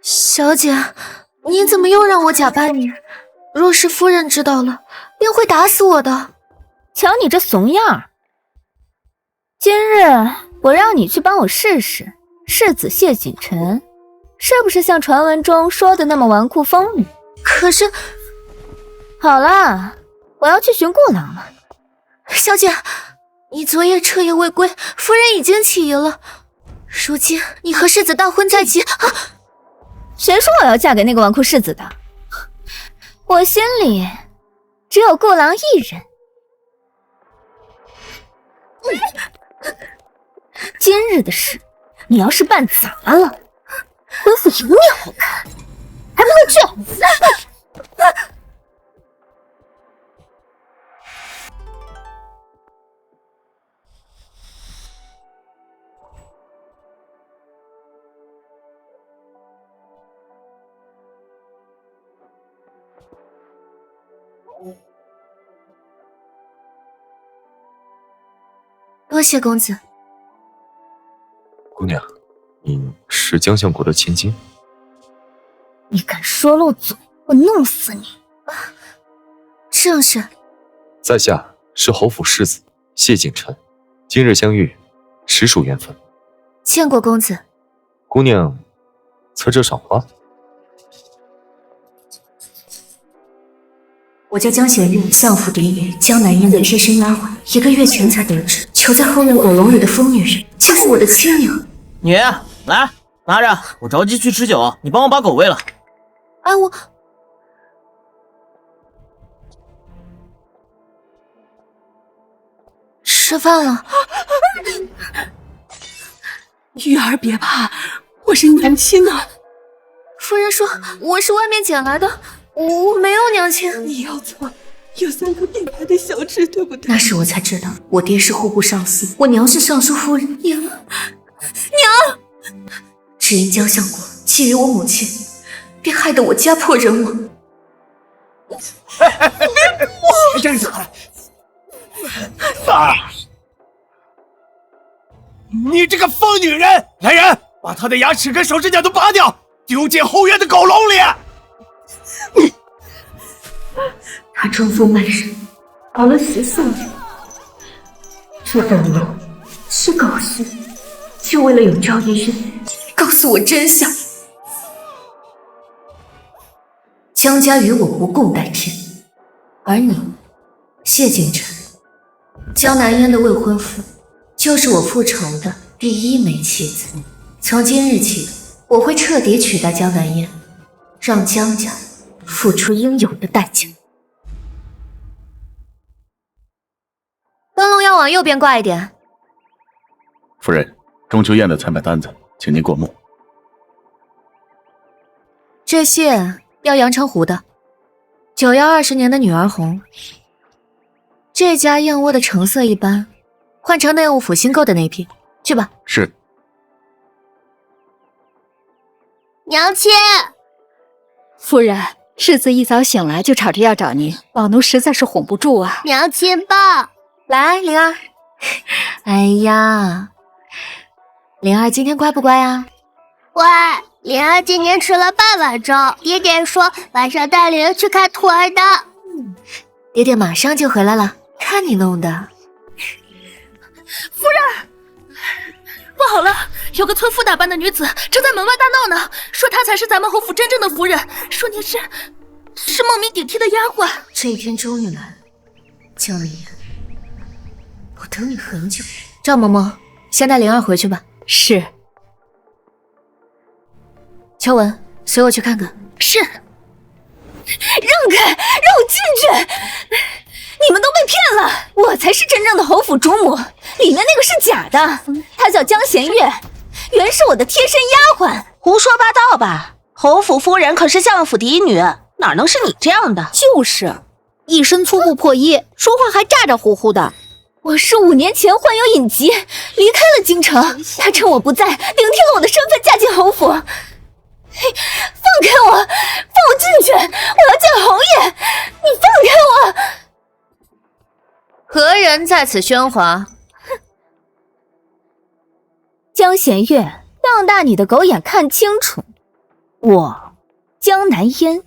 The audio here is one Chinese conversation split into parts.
小姐，你怎么又让我假扮你？若是夫人知道了，定会打死我的。瞧你这怂样儿！今日我让你去帮我试试，世子谢锦晨是不是像传闻中说的那么纨绔风女？可是，好了，我要去寻顾郎了。小姐，你昨夜彻夜未归，夫人已经起疑了。如今你和世子大婚在即，谁说我要嫁给那个纨绔世子的？我心里只有顾郎一人。今日的事，你要是办砸了，恢复有你好看，还不快去！多谢公子。姑娘，你是江相国的千金？你敢说漏嘴，我弄死你！正是。在下是侯府世子谢景琛，今日相遇，实属缘分。见过公子。姑娘，侧这赏花。我叫江贤玉，相府嫡女江南烟的贴身丫鬟，1个月前才得知，囚在后院狗笼里的疯女人，竟是我的亲娘。女，来，拿着，我着急去吃酒，你帮我把狗喂了。哎，我吃饭了。玉儿别怕，我是娘亲啊。夫人说我是外面捡来的，我没有娘亲。你要错，有3颗并排的小痣，对不对？那时我才知道，我爹是户部尚书，我娘是尚书夫人。娘，只因江相国觊觎我母亲，便害得我家破人亡。这是爸，你这个疯女人！来人，把她的牙齿跟手指甲都拔掉，丢进后院的狗笼里。他装疯卖傻，熬了14年，这狗笼是狗食，就为了有朝一日告诉我真相。江家与我不共戴天，而你，谢景琛，江南烟的未婚夫，就是我复仇的第1枚妻子。从今日起，我会彻底取代江南烟，让江家付出应有的代价。灯笼要往右边挂一点。夫人，中秋宴的采买单子，请您过目。这些要阳澄湖的，9要20年的女儿红。这家燕窝的成色一般，换成内务府新购的那批，去吧。是。娘亲，夫人，世子一早醒来就吵着要找您，老奴实在是哄不住啊。娘亲抱。来，灵儿。哎呀，灵儿今天乖不乖啊？乖，灵儿今天吃了半碗粥，爹爹说晚上带灵儿去看兔儿的。爹爹马上就回来了，看你弄的。夫人，不好了，有个村妇打扮的女子正在门外大闹呢，说她才是咱们侯府真正的夫人，说你是冒名顶替的丫鬟。这一天终于来了，江南烟，我等你很久。赵嬷嬷，先带灵儿回去吧。是。秋文，随我去看看。是。让开，让我进去！你们都被骗了，我才是真正的侯府主母，里面那个是假的，她叫江贤月，原是我的贴身丫鬟。胡说八道吧！侯府夫人可是相府嫡女，哪能是你这样的？就是，一身粗布破衣，说话还咋咋呼呼的。我是5年前患有隐疾，离开了京城，她趁我不在，顶替了我的身份嫁进侯府。放开我，放我进去！我要见侯爷！你放开我！何人在此喧哗？江贤月，瞪大你的狗眼看清楚，我江南烟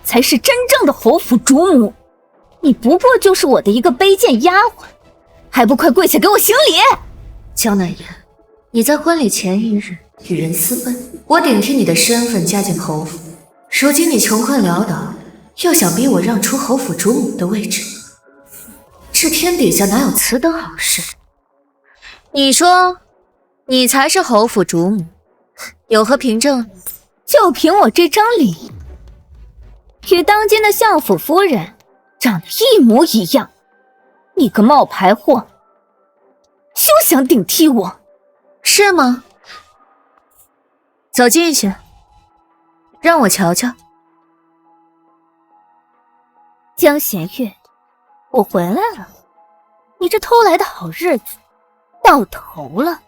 才是真正的侯府主母，你不过就是我的一个卑贱丫鬟，还不快跪下给我行礼！江南烟，你在婚礼前一日与人私奔，我顶替你的身份嫁进侯府，如今你穷困潦倒，又想逼我让出侯府主母的位置，这天底下哪有此等好事？你说，你才是侯府主母，有何凭证？就凭我这张脸，与当今的相府夫人长得一模一样，你个冒牌货，休想顶替我，是吗？走近些，让我瞧瞧。江弦月，我回来了，你这偷来的好日子到头了。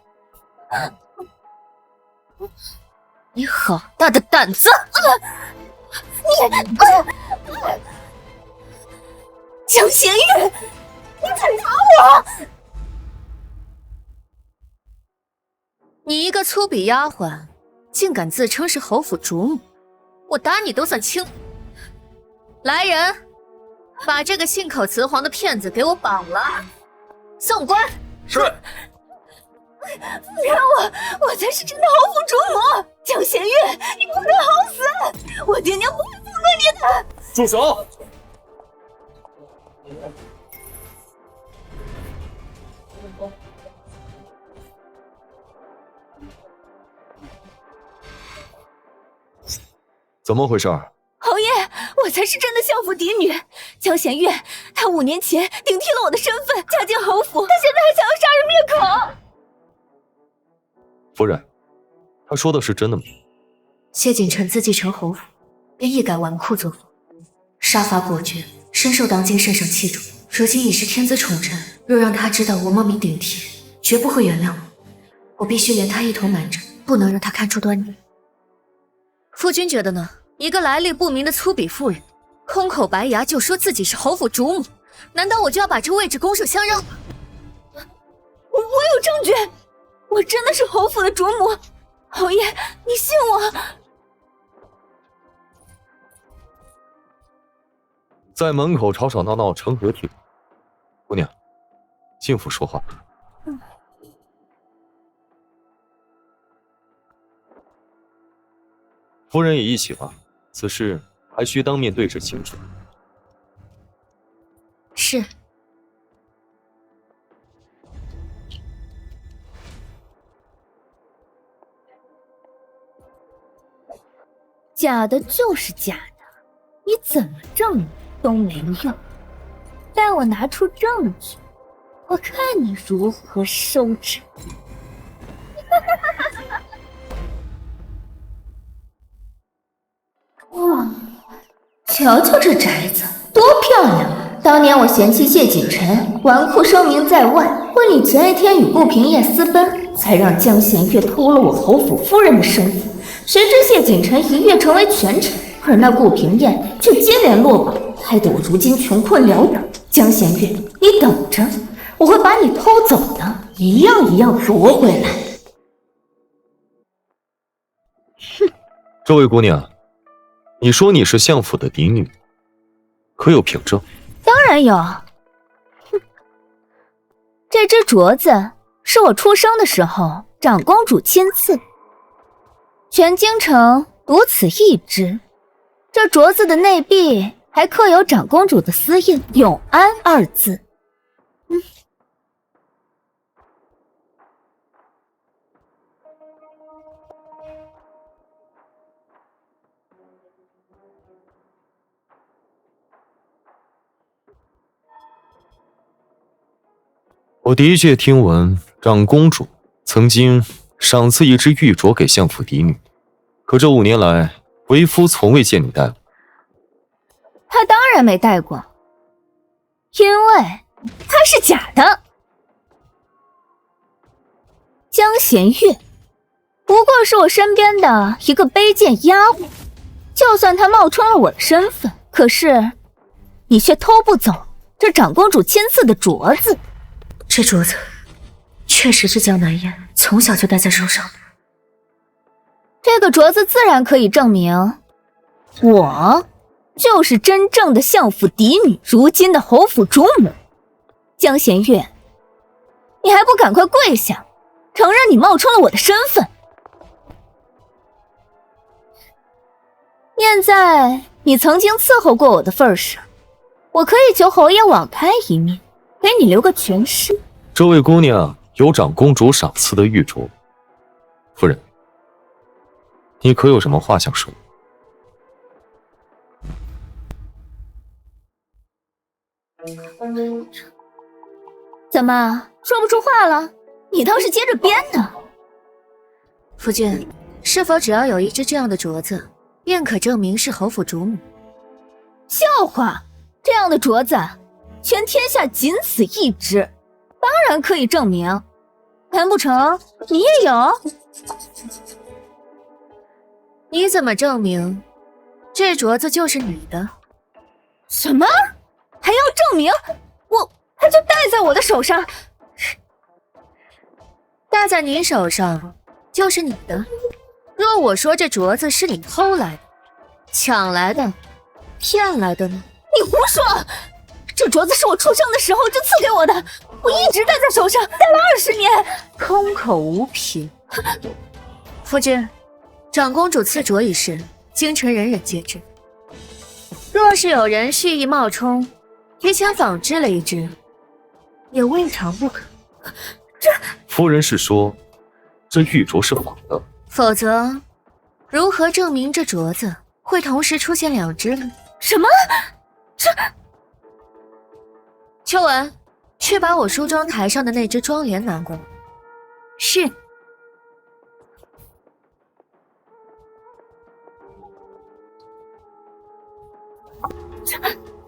你好大的胆子！江弦月，你敢打我！你一个粗鄙丫鬟，竟敢自称是侯府主母，我打你都算轻。来人，把这个信口雌黄的骗子给我绑了，送官。是。不然我才是真的侯府主母，江弦月，你不得好死！我爹娘不会放过你的。住手！怎么回事？侯爷，我才是真的相府嫡女江弦月，她5年前顶替了我的身份，嫁进侯府，她现在还想要杀人灭口。夫人，他说的是真的吗？谢景琛自继承侯府，便一改纨绔作风，杀伐果决，深受当今圣上器重。如今已是天子宠臣，若让他知道我冒名顶替，绝不会原谅我。我必须连他一同瞒着，不能让他看出端倪。夫君觉得呢？一个来历不明的粗鄙妇人，空口白牙就说自己是侯府主母，难道我就要把这位置拱手相让吗？我有证据，我真的是侯府的主母，侯爷，你信我。在门口吵吵闹闹成何体统？姑娘，进府说话。夫人也一起吧，此事还需当面对质清楚。是。假的就是假的，你怎么证都没用。待我拿出证据，我看你如何收场。哇，瞧瞧这宅子多漂亮！当年我嫌弃谢景琛纨绔声名在外，婚礼前一天与顾平夜私奔，才让江弦月偷了我侯府夫人的身份。谁知谢景琛一跃成为权臣，而那顾平燕却接连落榜，害得我如今穷困潦倒。江弦月，你等着，我会把你偷走的一样一样夺回来。哼，这位姑娘，你说你是相府的嫡女，可有凭证？当然有。哼，这只镯子是我出生的时候长公主亲赐。全京城独此一只，这镯子的内壁还刻有长公主的私印“永安”2字。我的确听闻长公主曾经赏赐一只玉镯给相府嫡女，可这5年来，为夫从未见你戴过。她当然没戴过，因为它是假的。江弦月不过是我身边的一个卑贱丫鬟，就算她冒充了我的身份，可是你却偷不走这长公主亲赐的镯子。这镯子确实是江南燕从小就戴在手上的。这个镯子自然可以证明，我就是真正的相府嫡女，如今的侯府主母江弦月。你还不赶快跪下，承认你冒充了我的身份？念在你曾经伺候过我的份上，我可以求侯爷网开一面，给你留个全尸。这位姑娘有长公主赏赐的玉镯，夫人，你可有什么话想说？怎么说不出话了？你倒是接着编呢。夫君，是否只要有一只这样的镯子，便可证明是侯府主母？笑话，这样的镯子，全天下仅此一只，当然可以证明。难不成你也有？你怎么证明这镯子就是你的？什么？还要证明？它就戴在我的手上，戴在你手上就是你的。若我说这镯子是你偷来的、抢来的、骗来的呢？你胡说！这镯子是我出生的时候就赐给我的，我一直戴在手上，戴了20年。空口无凭。夫君，长公主赐镯一事，京城人人皆知。若是有人蓄意冒充，提前仿制了一只，也未尝不可。夫人是说，这玉镯是仿的，否则，如何证明这镯子会同时出现2只呢？什么？秋文，去把我梳妆台上的那只妆帘拿过来。是。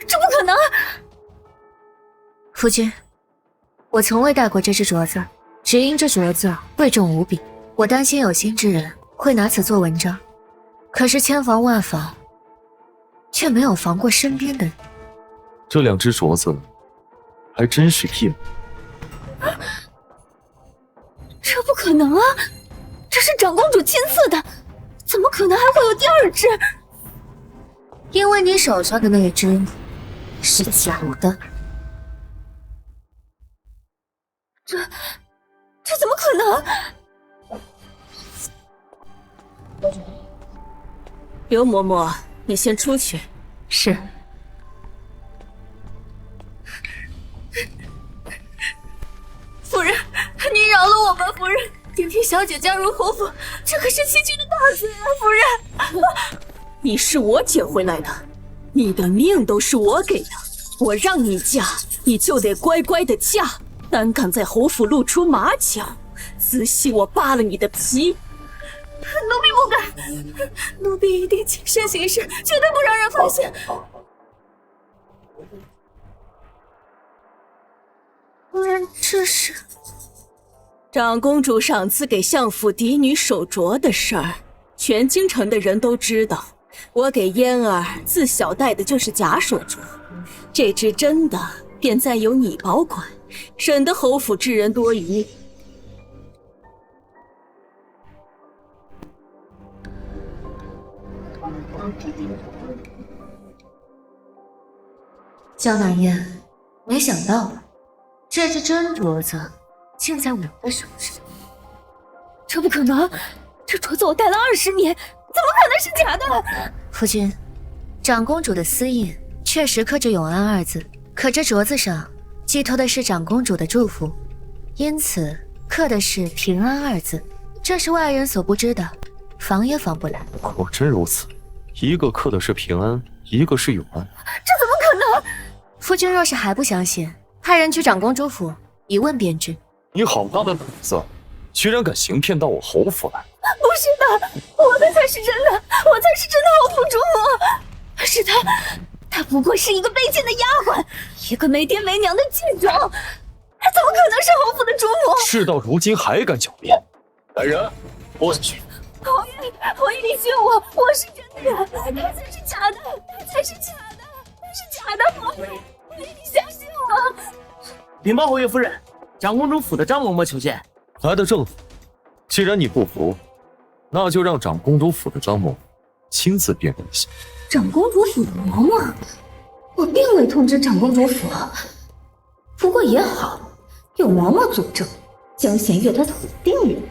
这不可能！夫君，我从未戴过这只镯子，只因这镯子贵重无比，我担心有心之人会拿此做文章。可是千防万防，却没有防过身边的人。这2只镯子还真是一模。这不可能啊！这是长公主亲赐的，怎么可能还会有第2只？因为你手上的那只是假的。这怎么可能？刘嬷嬷，你先出去。是。夫人，您饶了我吧，夫人。顶替小姐加入侯府，这可是欺君的大罪啊，夫人。你是我捡回来的，你的命都是我给的。我让你嫁，你就得乖乖的嫁。胆敢在侯府露出马脚，仔细我扒了你的皮。奴婢不敢，奴婢一定谨慎行事，绝对不让人发现。夫人，这是长公主赏赐给相府嫡女手镯的事儿，全京城的人都知道。我给嫣儿自小戴的就是假手镯，这只真的便暂由你保管，省得侯府之人多疑。江南烟，没想到这只真镯子竟在我的手上。这不可能！这镯子我戴了20年，怎么可能是假的？夫君，长公主的私印确实刻着永安2字，可这镯子上寄托的是长公主的祝福，因此刻的是平安2字，这是外人所不知的，防也防不来。果真如此，一个刻的是平安，一个是永安。这怎么可能？夫君若是还不相信，派人去长公主府一问便知。你好大的胆子，居然敢行骗到我侯府来！不是的，我的才是真的，我才是真的侯府主母。是她不过是一个卑贱的丫鬟，一个没爹没娘的贱种，她怎么可能是侯府的主母？事到如今还敢狡辩！来人，拨下去！侯爷，你信我，我是真的，他才是假的，他才是假的，他是假的，侯爷，你相信我。禀报侯爷夫人，长公主府的张嬷嬷求见。来的正。既然你不服，那就让长公主府的张某亲自辨认一下。长公主府的嬷嬷，我并未通知长公主府。不过也好，有嬷嬷佐证，江弦月她死定了。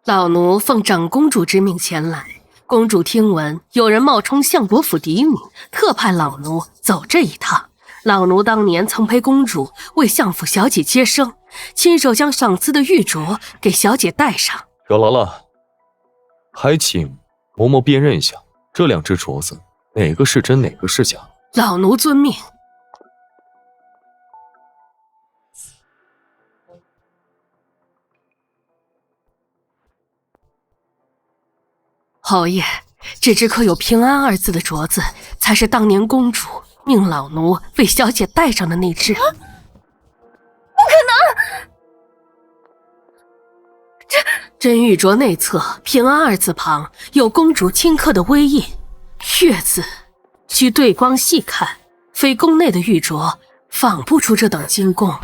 老奴奉长公主之命前来，公主听闻有人冒充相国府嫡女，特派老奴走这一趟。老奴当年曾陪公主为相府小姐接生，亲手将赏赐的玉镯给小姐戴上。有劳了，还请嬷嬷辨认一下这2只镯子，哪个是真，哪个是假。老奴遵命。侯爷，这只刻有平安2字的镯子，才是当年公主命老奴为小姐戴上的那只。不可能！真玉镯内侧平安2字旁有公主亲刻的微印，月字需对光细看，非宫内的玉镯仿不出这等精工。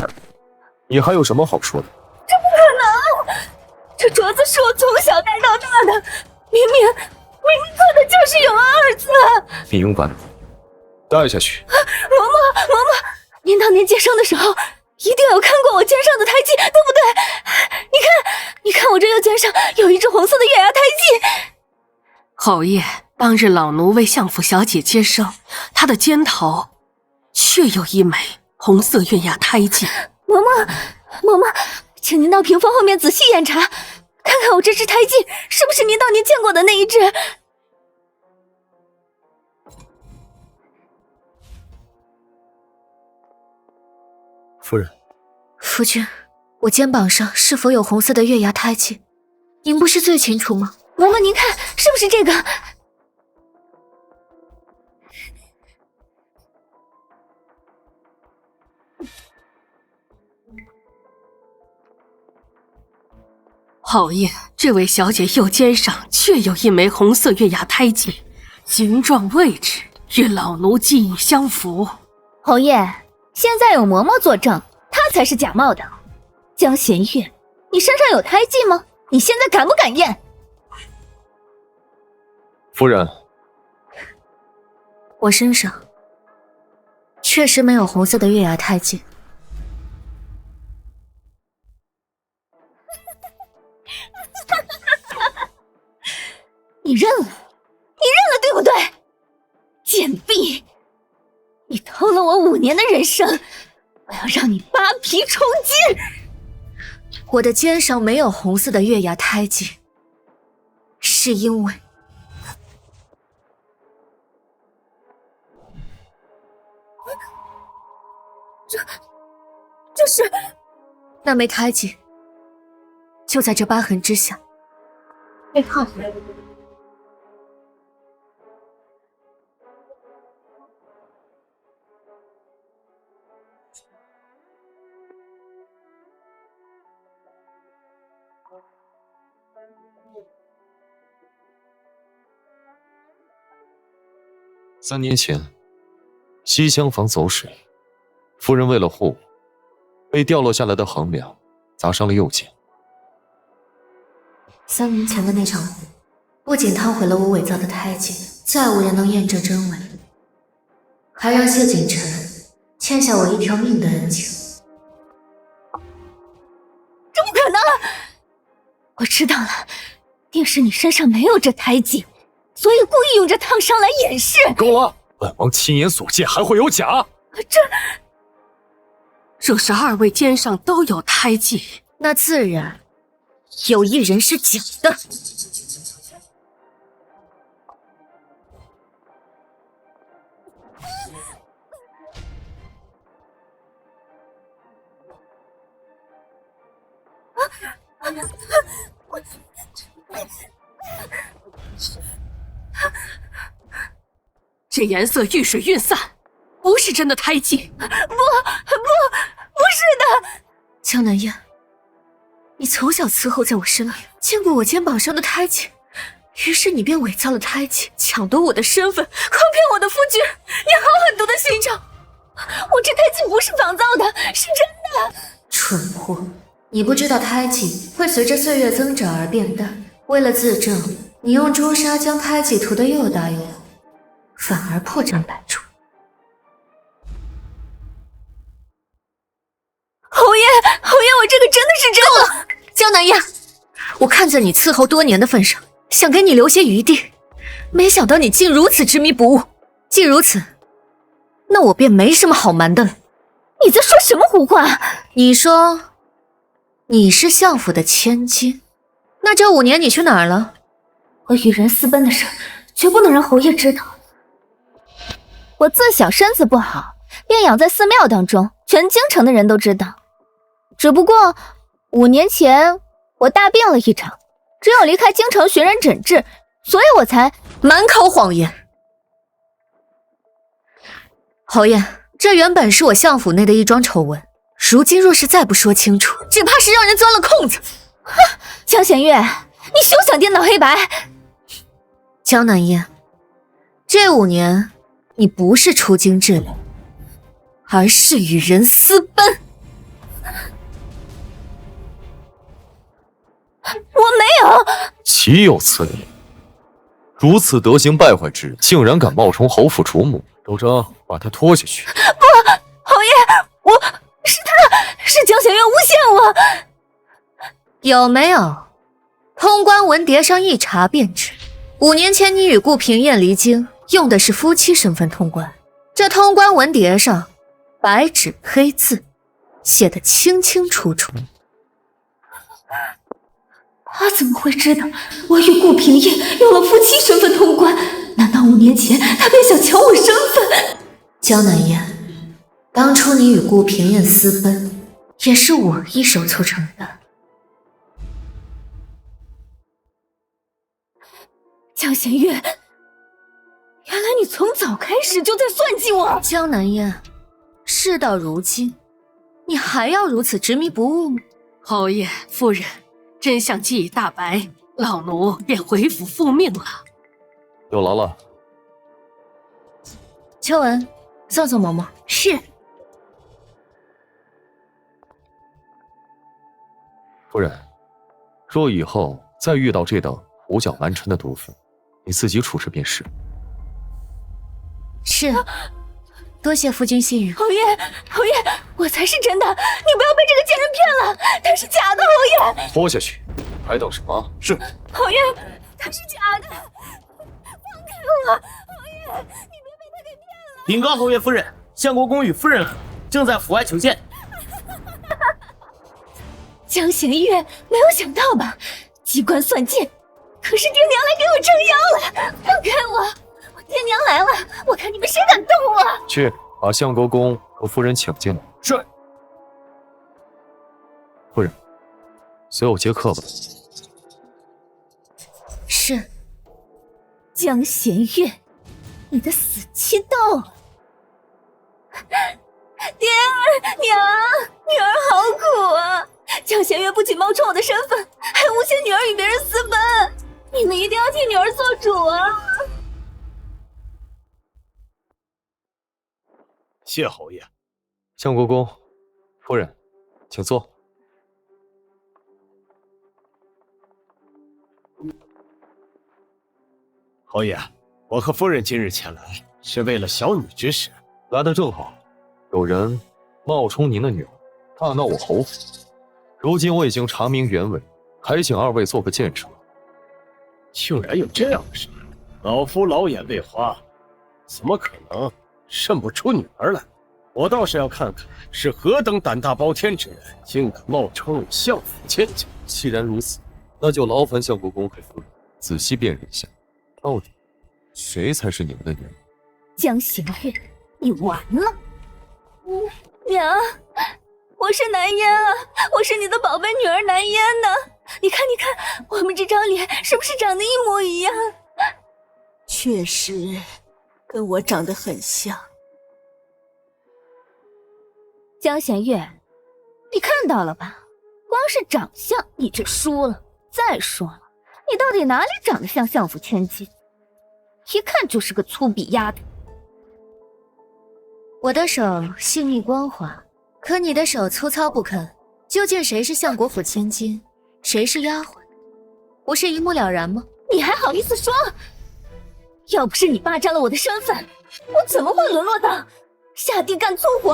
你还有什么好说的？这不可能！这镯子是我从小戴到大的。明明刻的就是永安2字。你勇敢，带下去。嬷嬷，您当年接生的时候，一定有看过我肩上的胎记，对不对？你看我这右肩上有一只红色的月牙胎记。侯爷，当日老奴为相府小姐接生，她的肩头确有一枚红色月牙胎记。嬷嬷，请您到屏风后面仔细验查，看看我这只胎记是不是您当年见过的那一只。夫人，夫君，我肩膀上是否有红色的月牙胎记？您不是最清楚吗？嬷嬷，您看是不是这个？侯爷，这位小姐右肩上确有一枚红色月牙胎记，形状位置与老奴记忆相符。侯爷，现在有嬷嬷作证，她才是假冒的。江弦月，你身上有胎记吗？你现在敢不敢验？夫人，我身上确实没有红色的月牙胎记。你认了，对不对？贱婢，你偷了我5年的人生，我要让你扒皮充筋。我的肩上没有红色的月牙胎记，是因为这是那枚胎记就在这疤痕之下，被烫回来了。3年前，西厢房走水，夫人为了护我，被掉落下来的横梁砸伤了右肩。3年前的那场雨，不仅烫毁了我伪造的胎记，再无人能验证真伪，还让谢景晨欠下我1条命的恩情。这不可能！我知道了，定是你身上没有这胎记，所以故意用这烫伤来掩饰。够了！本王亲眼所见，还会有假？若是2位肩上都有胎记，那自然有1人是假的。这颜色遇水晕散，不是真的胎记。不是的。江南烟，你从小伺候在我身边，见过我肩膀上的胎记，于是你便伪造了胎记，抢夺我的身份，诓骗我的夫君。你好狠毒的心肠！我这胎记不是仿造的，是真的。蠢货，你不知道胎记会随着岁月增长而变淡。为了自证，你用朱砂将胎记涂得又大又红，反而破绽百出。侯爷，我这个真的是真的。江南燕，我看在你伺候多年的份上，想给你留些余地，没想到你竟如此执迷不悟。既如此，那我便没什么好瞒的了。你在说什么胡话？你说你是相府的千金，那这5年你去哪儿了？我与人私奔的事，绝不能让侯爷知道。我自小身子不好，便养在寺庙当中，全京城的人都知道。只不过5年前我大病了一场，只有离开京城寻人诊治，所以我才满口谎言。侯爷，这原本是我相府内的一桩丑闻，如今若是再不说清楚，只怕是让人钻了空子。哼，江弦月，你休想颠倒黑白。江南燕，这5年你不是出京治理，而是与人私奔。我没有。岂有此理！如此德行败坏之人，竟然敢冒充侯府主母！周征，把他拖下去。不，侯爷，是江弦月诬陷我。有没有？通关文牒上一查便知，5年前你与顾平燕离京，用的是夫妻身份通关。这通关文牒上白纸黑字写得清清楚楚。他怎么会知道我与顾平燕用了夫妻身份通关？难道5年前他便想抢我身份？江南燕，当初你与顾平燕私奔，也是我一手促成的。江弦月，原来你从早开始就在算计我。江南燕，事到如今，你还要如此执迷不悟吗？侯爷夫人，真相既已大白，老奴便回府复命了。有劳了。秋文，送送嬷嬷。是。夫人，若以后再遇到这等胡搅蛮缠的毒妇，你自己处置便是。是，多谢夫君信任。侯爷，我才是真的，你不要被这个贱人骗了，他是假的。侯爷，拖下去，还等什么？是。侯爷，他是假的，放开我！侯爷，你别被他给骗了。禀告侯爷夫人，相国公与夫人正在府外求见。江弦月，没有想到吧？机关算尽，可是爹娘来给我撑腰了，放开我！我爹娘来了，我看你们谁敢动我！去把相国公和夫人请进来。是。夫人，随我接客吧。是。江弦月，你的死期到了。爹儿娘，女儿好苦啊！江弦月不仅冒充我的身份，还诬陷女儿与别人私奔，你们一定要替女儿做主啊！谢侯爷。相国公，夫人，请坐。侯爷，我和夫人今日前来，是为了小女之事。来得正好，有人冒充您的女儿，大闹我侯府。如今我已经查明原委，还请2位做个见证。竟然有这样的事，老夫老眼未花，怎么可能认不出女儿来？我倒是要看看是何等胆大包天之人，竟敢冒充相府千金。既然如此，那就劳烦相国公和夫人仔细辨认一下，到底谁才是你们的女儿？江弦月，你完了！娘，我是南烟啊，我是你的宝贝女儿南烟呢。你看，我们这张脸是不是长得一模一样？确实，跟我长得很像。江弦月，你看到了吧？光是长相你就输了。再说了，你到底哪里长得像相府千金？一看就是个粗鄙丫头。我的手细腻光滑，可你的手粗糙不堪。究竟谁是相国府千金，谁是丫鬟，不是一目了然吗？你还好意思说？要不是你霸占了我的身份，我怎么会沦落到下地干粗活？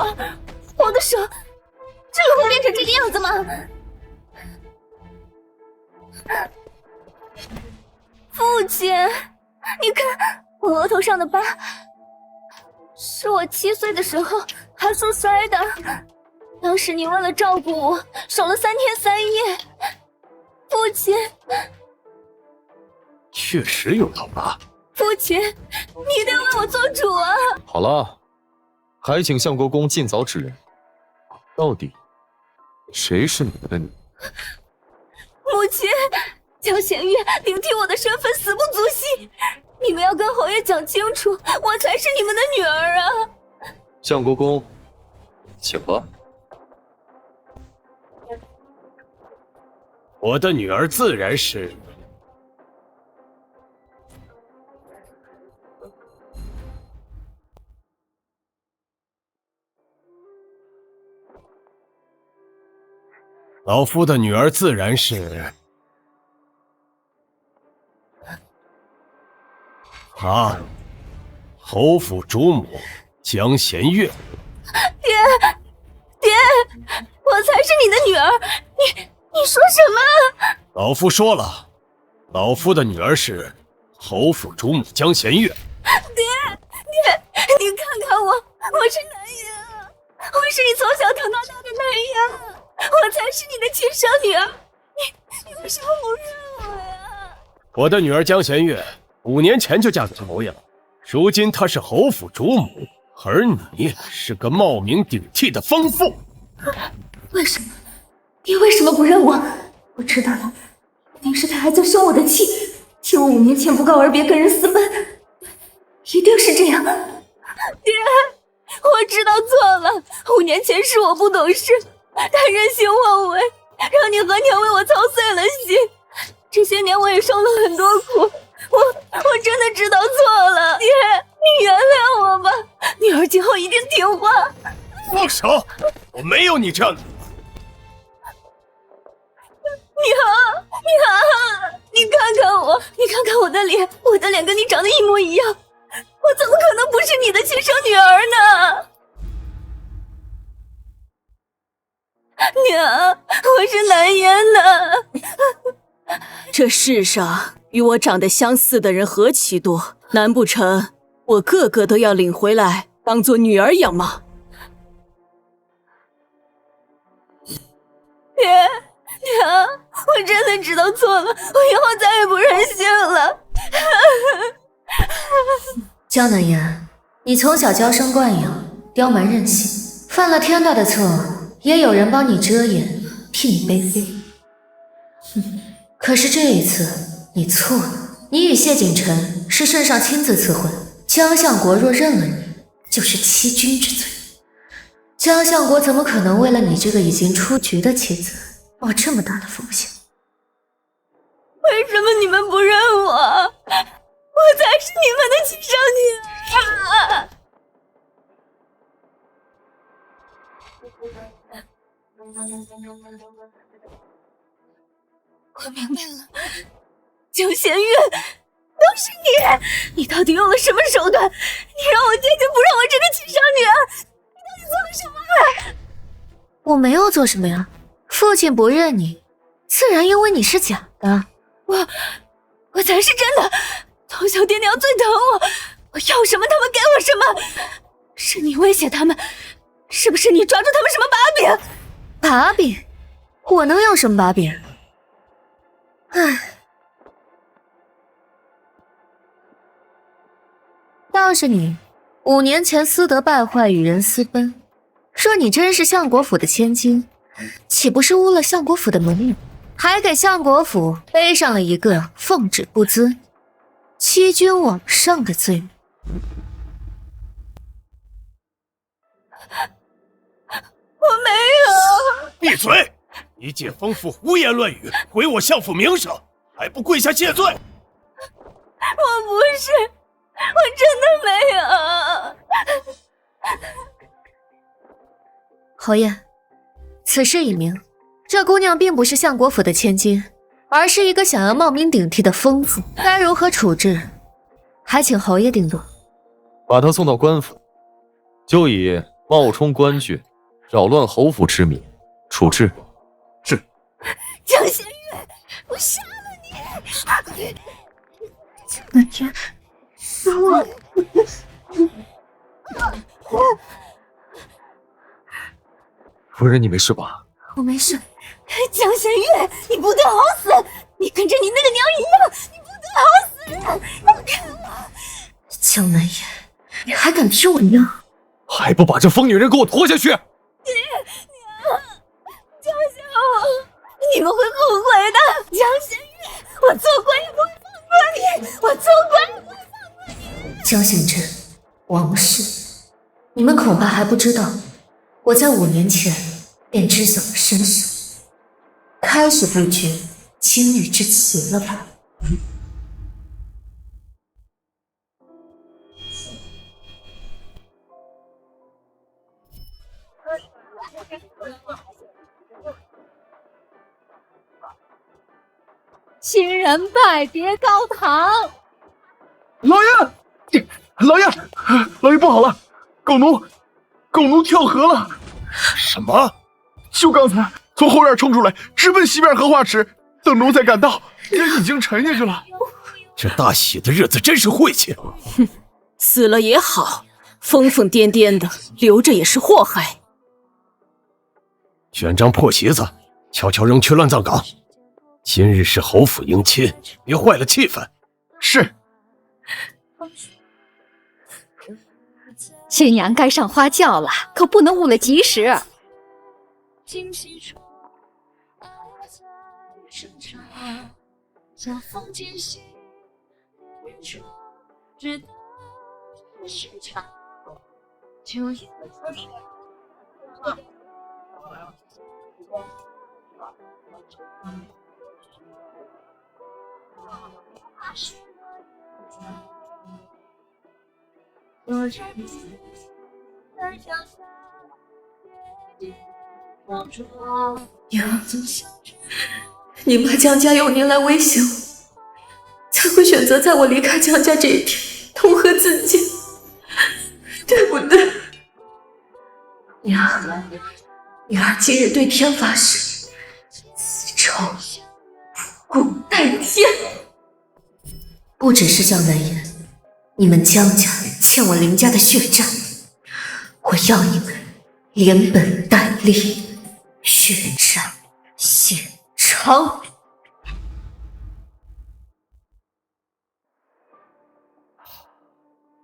我的手真的会变成这个样子吗？父亲，你看我额头上的疤，是我7岁的时候还摔摔的。当时你为了照顾我，守了3天3夜。父亲，确实有道疤。父亲，你得为我做主啊！好了，还请相国公尽早指认，到底谁是你的女？母亲，江弦月顶替我的身份死不足惜，你们要跟侯爷讲清楚，我才是你们的女儿啊！相国公，请吧。我的女儿自然是老夫的女儿自然是侯府主母江弦月。爹，我才是你的女儿，你说什么？老夫说了，老夫的女儿是侯府主母江弦月。爹，你看看我是男人啊，我是你从小疼到大的男人啊，我才是你的亲生女儿，你为什么不认我呀？我的女儿江弦月5年前就嫁给侯爷了，如今她是侯府主母，而你是个冒名顶替的疯妇。为什么？你为什么不认我？我知道了，一定是他还在生我的气，替我5年前不告而别跟人私奔，一定是这样。爹，我知道错了，5年前是我不懂事，他任性妄为，让你和娘为我操碎了心。这些年我也受了很多苦，我真的知道错了。爹，你原谅我吧，女儿今后一定听话。放手！我没有你这样的。娘，你看看我，你看看我的脸，我的脸跟你长得一模一样，我怎么可能不是你的亲生女儿呢？娘，我是南烟的。这世上与我长得相似的人何其多，难不成我个个都要领回来当做女儿养吗？娘，我真的知道错了，我以后再也不任性了。江南烟，你从小娇生惯养，刁蛮任性，犯了天大的错，也有人帮你遮掩，替你背飞。可是这一次你错了，你与谢景晨是圣上亲自赐婚，江相国若认了你，就是欺君之罪。江相国怎么可能为了你这个已经出局的妻子冒这么大的风险？为什么你们不认我？我才是你们的亲生女儿啊！我明白了，江弦月，都是你！你到底用了什么手段？你让我爹就不让我这个亲生女儿，你到底做了什么？我没有做什么呀，父亲不认你，自然因为你是假的。我才是真的，从小爹娘最疼我，我要什么他们给我什么。是你威胁他们，是不是你抓住他们什么把柄？把柄？我能有什么把柄？唉，倒是你5年前私德败坏，与人私奔。若你真是相国府的千金，岂不是污了相国府的门面，还给相国府背上了一个奉旨不遵、欺君罔上的罪名？我没有。闭嘴！一介疯妇胡言乱语，毁我相府名声！还不跪下谢罪？我不是，我真的没有。侯爷，此事已明，这姑娘并不是相国府的千金，而是一个想要冒名顶替的疯子。该如何处置，还请侯爷定夺。把她送到官府，就以冒充官爵、扰乱侯府之名处置。是。江仙月，我杀了你！江南天，夫人，你没事吧？我没事。江仙月，你不得好死！你跟着你那个娘一样，你不得好死！放开我！江南言，你还敢踢我娘？还不把这疯女人给我拖下去！娘，江小我，你们会后悔的。江仙月，我做官也不会放过你，我做官也不会放过你。江信真，王氏，你们恐怕还不知道，我在5年前便知晓了身手，开始不觉今日之奇了吧？新人拜别高堂。老爷，老爷不好了，狗奴跳河了！什么？就刚才从后院冲出来，直奔西边荷花池，等奴才赶到，人已经沉下去了。这大喜的日子真是晦气。哼，死了也好，疯疯癫癫的，留着也是祸害。选张破席子，悄悄扔去乱葬岗。今日是侯府迎亲，别坏了气氛。是。新娘该上花轿了，可不能误了吉时。娘，你怕江家有年来威胁我，才会选择在我离开江家这一天投河自尽，对不对？娘，女儿今日对天发誓，此仇不共戴天。不只是江南言，你们江家欠我林家的血债，我要你们连本带利，血债血偿。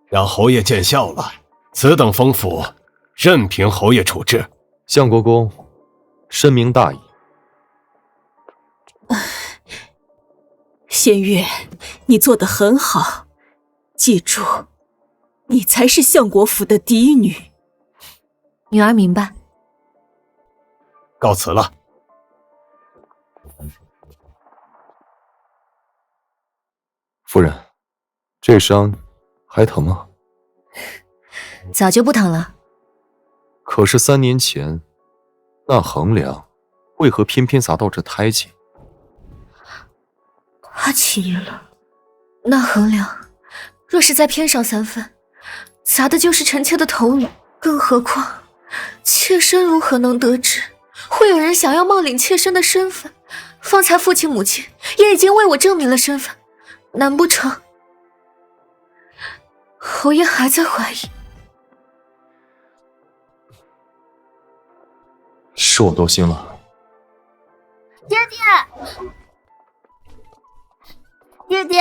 让侯爷见笑了，此等丰富，任凭侯爷处置。相国公深明大义。仙月，你做得很好，记住，你才是相国府的嫡女。女儿明白。告辞了。夫人，这伤还疼吗？早就不疼了。可是3年前，那横梁为何偏偏砸到这胎记？他起疑了。那横梁若是再偏上3分，砸的就是臣妾的头颅。更何况，妾身如何能得知会有人想要冒领妾身的身份？方才父亲母亲也已经为我证明了身份，难不成侯爷还在怀疑？是我多心了。爹爹，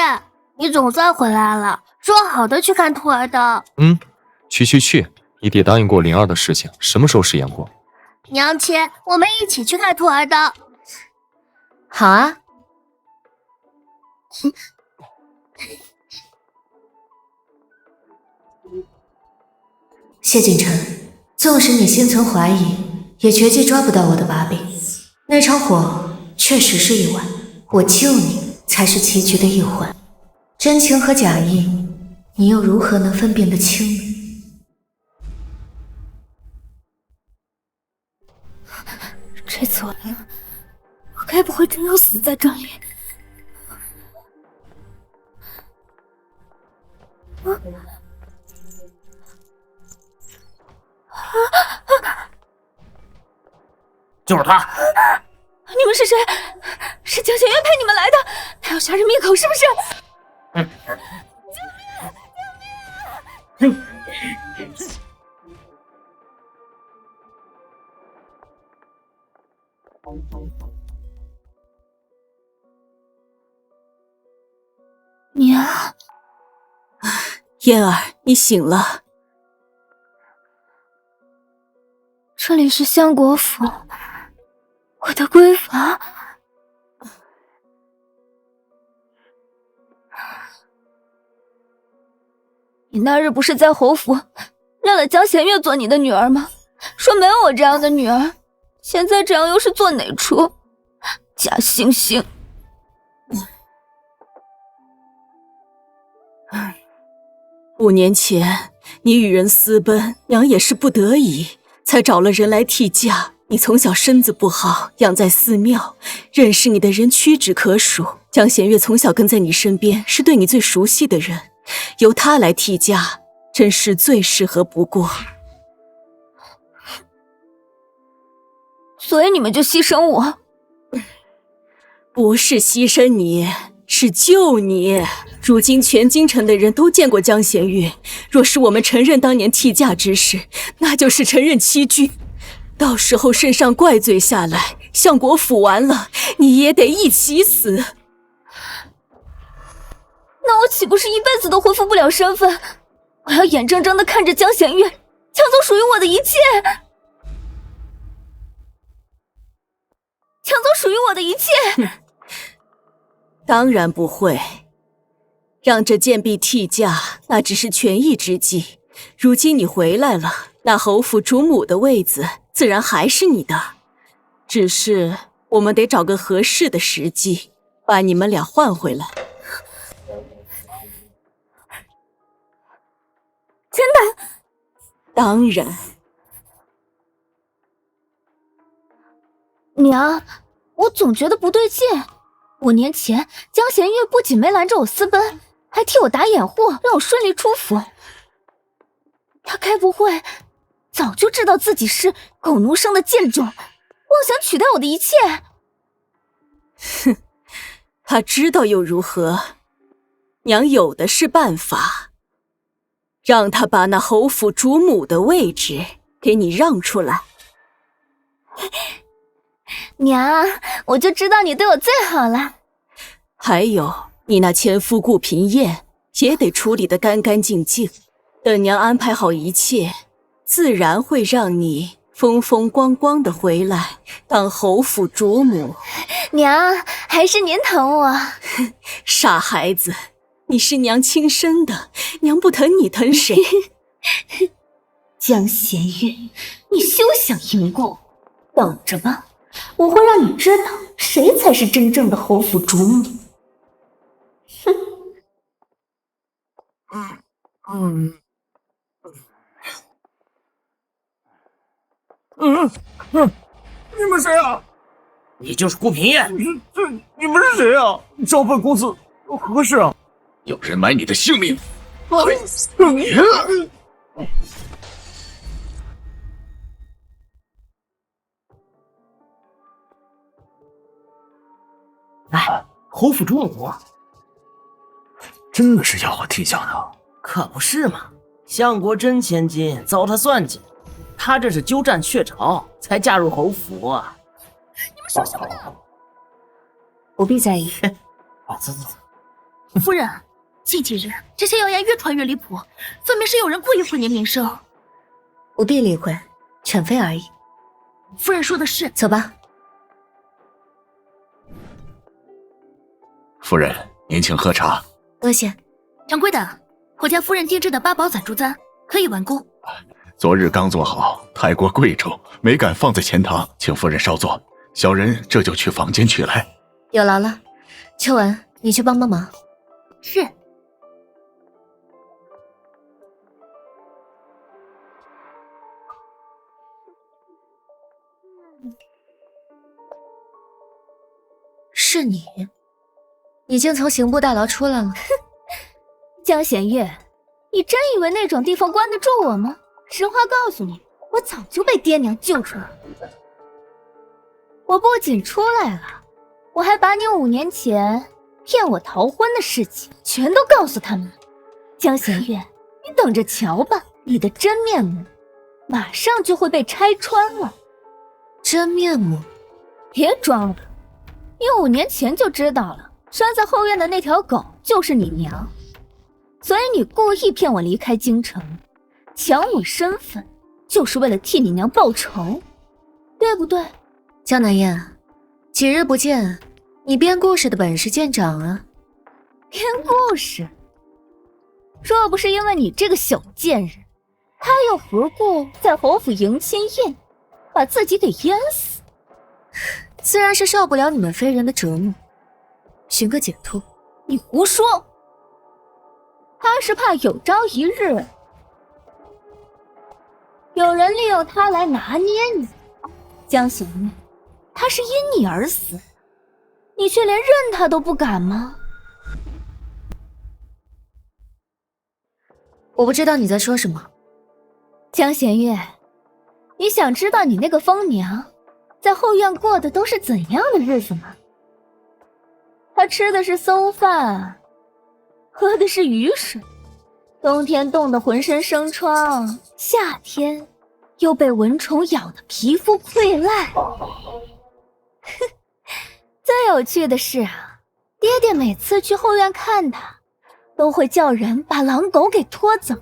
你总算回来了，说好的去看兔儿的。去，你爹答应过灵儿的事情，什么时候实现过？娘亲，我们一起去看兔儿的。好啊。谢锦城，纵使你心存怀疑，也绝技抓不到我的把柄。那场火确实是意外，我救你才是棋局的一环。真情和假意，你又如何能分辨得清呢？这次我赢，我该不会真要死在这里？就是他！你们是谁？是江显月派你们来的？他要杀人灭口，是不是？救命！娘，嫣儿，你醒了。这里是相国府，我的闺房。你那日不是在侯府认了江弦月做你的女儿吗？说没有我这样的女儿，现在这样又是做哪出？假惺惺！5年前你与人私奔，娘也是不得已才找了人来替嫁。你从小身子不好，养在寺庙，认识你的人屈指可数。江弦月从小跟在你身边，是对你最熟悉的人，由他来替嫁，真是最适合不过。所以你们就牺牲我？不是牺牲你，是救你。如今全京城的人都见过江弦月，若是我们承认当年替嫁之事，那就是承认欺君。到时候圣上怪罪下来，相国府完了，你也得一起死。那我岂不是一辈子都恢复不了身份？我要眼睁睁地看着江弦月抢走属于我的一切，抢走属于我的一切。当然不会，让这贱婢替嫁，那只是权宜之计。如今你回来了，那侯府主母的位子自然还是你的，只是我们得找个合适的时机，把你们俩换回来。真的？当然。娘，我总觉得不对劲。5年前，江弦月不仅没拦着我私奔，还替我打掩护，让我顺利出府。他该不会早就知道自己是狗奴生的贱种，妄想取代我的一切？哼，他知道又如何？娘有的是办法，让他把那侯府主母的位置给你让出来。娘，我就知道你对我最好了。还有，你那前夫顾平燕也得处理得干干净净。等娘安排好一切，自然会让你风风光光的回来当侯府主母。娘，还是您疼我。傻孩子，你是娘亲生的，娘不疼你疼谁？江弦月，你休想赢过我，等着吧，我会让你知道谁才是真正的侯府主母。哼。你们谁啊？你就是顾平燕。你们是谁啊？召本公子何事啊？有人买你的性命！哎，侯府主母，真的是要我替嫁的？可不是嘛！相国真千金遭他算计，他这是鸠占鹊巢，才嫁入侯府啊！你们说什么呢？不必在意。走。夫人，近几日这些谣言越传越离谱，分明是有人故意毁灭名声。不必理会，犬非而已。夫人说的是。走吧。夫人，您请喝茶。多谢。掌柜的，我家夫人定制的八宝攒珠簪可以完工。昨日刚做好，太过贵重，没敢放在前堂，请夫人稍坐，小人这就去房间取来。有劳了。秋文，你去帮帮忙。是。是你，已经从刑部大牢出来了。江弦月，你真以为那种地方关得住我吗？实话告诉你，我早就被爹娘救出来了。我不仅出来了，我还把你5年前骗我逃婚的事情全都告诉他们。江弦月，你等着瞧吧，你的真面目马上就会被拆穿了。真面目？别装了，你5年前就知道了，拴在后院的那条狗就是你娘，所以你故意骗我离开京城，抢我身份，就是为了替你娘报仇，对不对？江南燕，几日不见，你编故事的本事见长啊。编故事？若不是因为你这个小贱人，他又何故在侯府迎亲宴把自己给淹死？自然是受不了你们非人的折磨，寻个解脱。你胡说！他是怕有朝一日有人利用他来拿捏你。江弦月，他是因你而死，你却连认他都不敢吗？我不知道你在说什么。江弦月，你想知道你那个疯娘在后院过的都是怎样的日子吗？她吃的是馊饭，喝的是雨水，冬天冻得浑身生疮，夏天又被蚊虫咬得皮肤溃烂。最有趣的是啊，爹爹每次去后院看她，都会叫人把狼狗给拖走。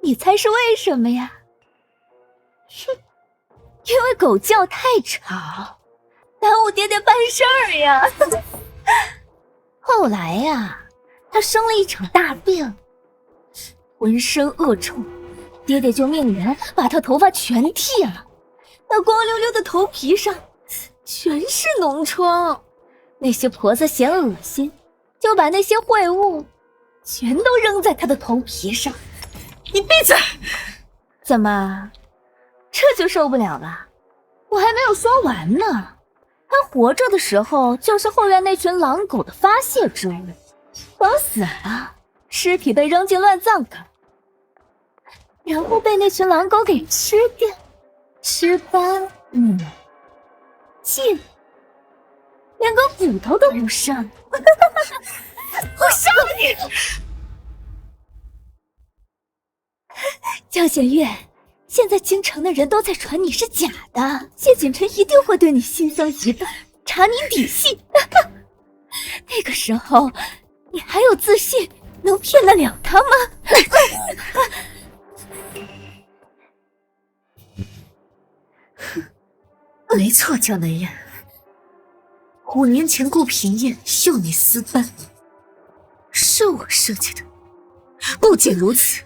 你猜是为什么呀？因为狗叫太吵，耽误爹爹办事儿呀。后来呀，他生了一场大病，浑身恶臭，爹爹就命人把他头发全剃了，那光溜溜的头皮上全是脓疮。那些婆子嫌恶心，就把那些秽物全都扔在他的头皮上。你闭嘴！怎么，这就受不了了？我还没有说完呢。他活着的时候就是后院那群狼狗的发泄之物，等死了，尸体被扔进乱葬岗，然后被那群狼狗给吃掉，吃干抹净，连个骨头都不剩。我杀了你！江弦月，现在京城的人都在传你是假的，谢锦辰一定会对你心生疑窦，查你底细。那个时候，你还有自信能骗得了他吗？没错，江南燕，5年前顾平燕秀你私奔，是我设计的。不仅如此，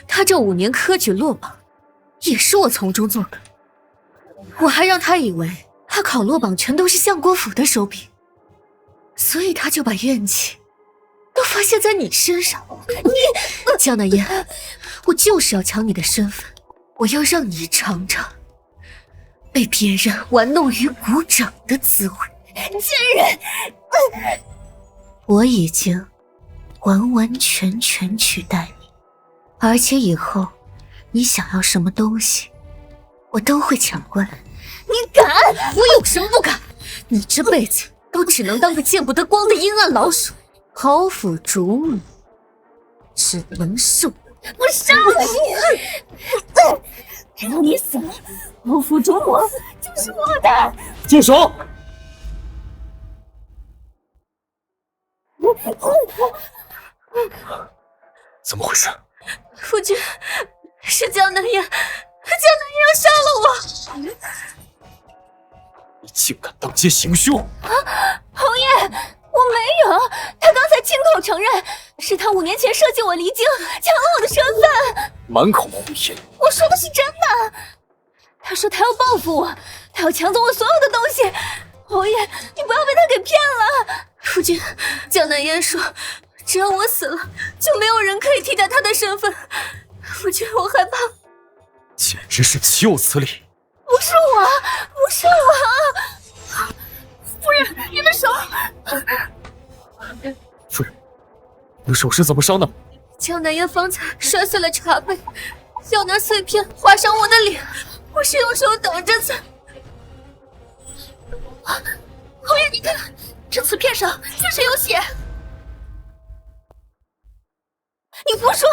他这5年科举落榜，也是我从中作梗。我还让他以为他考落榜全都是相国府的手笔，所以他就把怨气都发泄在你身上。你，江南燕，我就是要抢你的身份，我要让你尝尝被别人玩弄于股掌的滋味。贱人！我已经完完全全取代你，而且以后你想要什么东西，我都会抢过来。你敢？我有什么不敢？你这辈子都只能当个见不得光的阴暗老鼠，侯府主母只能是我。我杀了你！只要你死了，侯府主母就是我的。住手！怎么回事？夫君，是江南燕，江南燕要杀了我！你竟敢当街行凶！侯爷，我没有，他刚才亲口承认，是他5年前设计我离京，抢了我的身份。满口胡言！我说的是真的。他说他要报复我，他要抢走我所有的东西。侯爷，你不要被他给骗了。夫君，江南烟说，只要我死了，就没有人可以替代他的身份。夫君，我害怕。简直是岂有此理！不是我，不是我！夫人，您的手！夫人，你的手是怎么伤的？江南烟方才摔碎了茶杯，要拿碎片划伤我的脸，我是用手挡着才。侯爷，你看，这瓷片上确实有血。你胡说！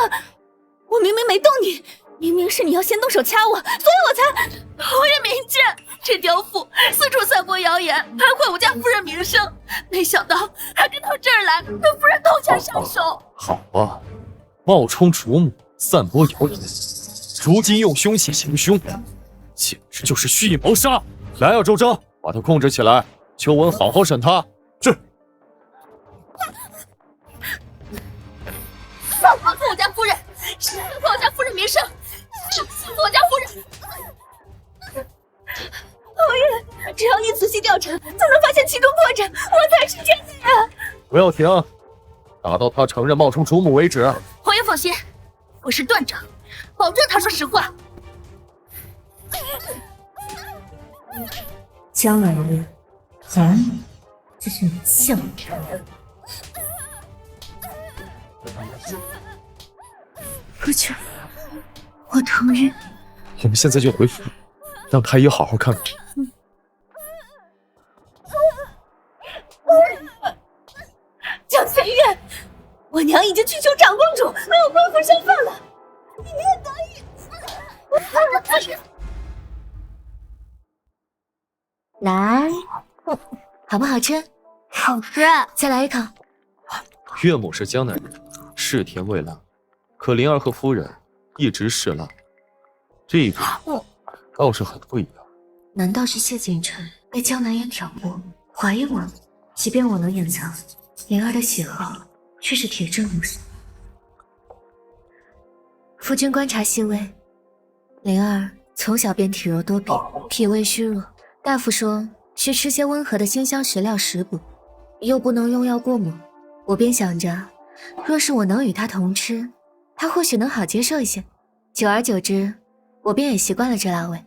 我明明没动你，明明是你要先动手掐我，所以我才……侯爷明鉴，这刁妇四处散播谣言，败坏我家夫人名声，没想到还跟到这儿来，对夫人痛下杀手。好吧，冒充主母，散播谣言，如今用凶器行凶，简直就是蓄意谋杀！来啊，周章，把他控制起来，秋文好好审他。是。放过我家夫人，是害我家夫人名声，是我家夫人。侯爷，只要你仔细调查，就能发现其中破绽，我才是奸细。不要停，打到他承认冒充主母为止。侯爷放心，我是段长，保证他说实话。江南烟，这是你向着。夫君，我承认。我们现在就回府，让太医好好看看。江玄月，我娘已经去求长公主为我恢复身份了，你也答应。来，好不好吃？好吃。再来一口。岳母是江南人，嗜甜味辣，可灵儿和夫人一直嗜辣，这一点倒是很不一样。难道是谢景琛被江南烟挑拨，怀疑我？即便我能掩藏，灵儿的喜好却是铁证如山。夫君观察细微，灵儿从小便体弱多病，脾胃虚弱。大夫说需吃些温和的辛香食料食补，又不能用药过猛。我便想着，若是我能与他同吃，他或许能好接受一些。久而久之，我便也习惯了这辣味。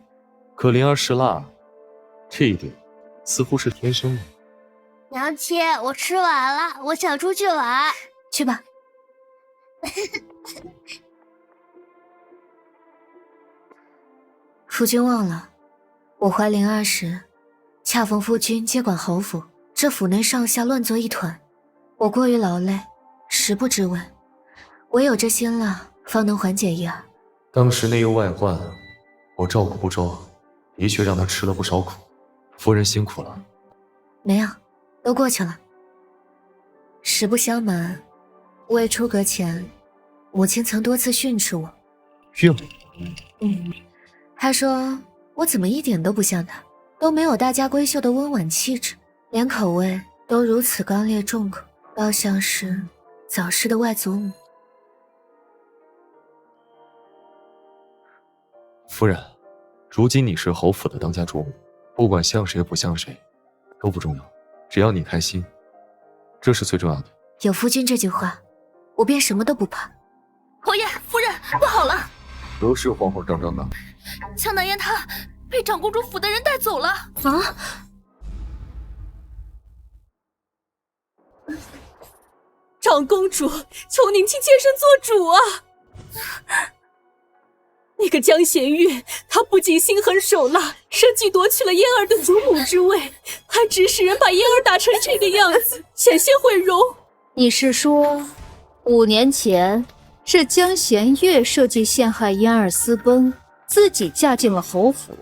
可灵儿嗜辣，这一点似乎是天生的。娘亲，我吃完了，我想出去玩。去吧。夫君忘了，我怀灵儿时，恰逢夫君接管侯府，这府内上下乱作一团，我过于劳累，食不知味，唯有这辛辣方能缓解一二。当时内忧外患，我照顾不周，的确让他吃了不少苦。夫人辛苦了。没有，都过去了。实不相瞒，未出阁前，母亲曾多次训斥我。岳母？她说我怎么一点都不像她，都没有大家闺秀的温婉气质，连口味都如此刚烈重口，倒像是早逝的外祖母。夫人，如今你是侯府的当家主母，不管像谁不像谁都不重要，只要你开心，这是最重要的。有夫君这句话，我便什么都不怕。侯爷，夫人，不好了！何事慌慌张张的？江南烟她被长公主府的人带走了。啊！长公主，求您请妾身做主啊！那个江贤玉，他不仅心狠手辣，设计夺取了嫣儿的主母之位，还指使人把嫣儿打成这个样子，险些毁容。你是说，5年前是江贤月设计陷害嫣儿私奔，自己嫁进了侯府，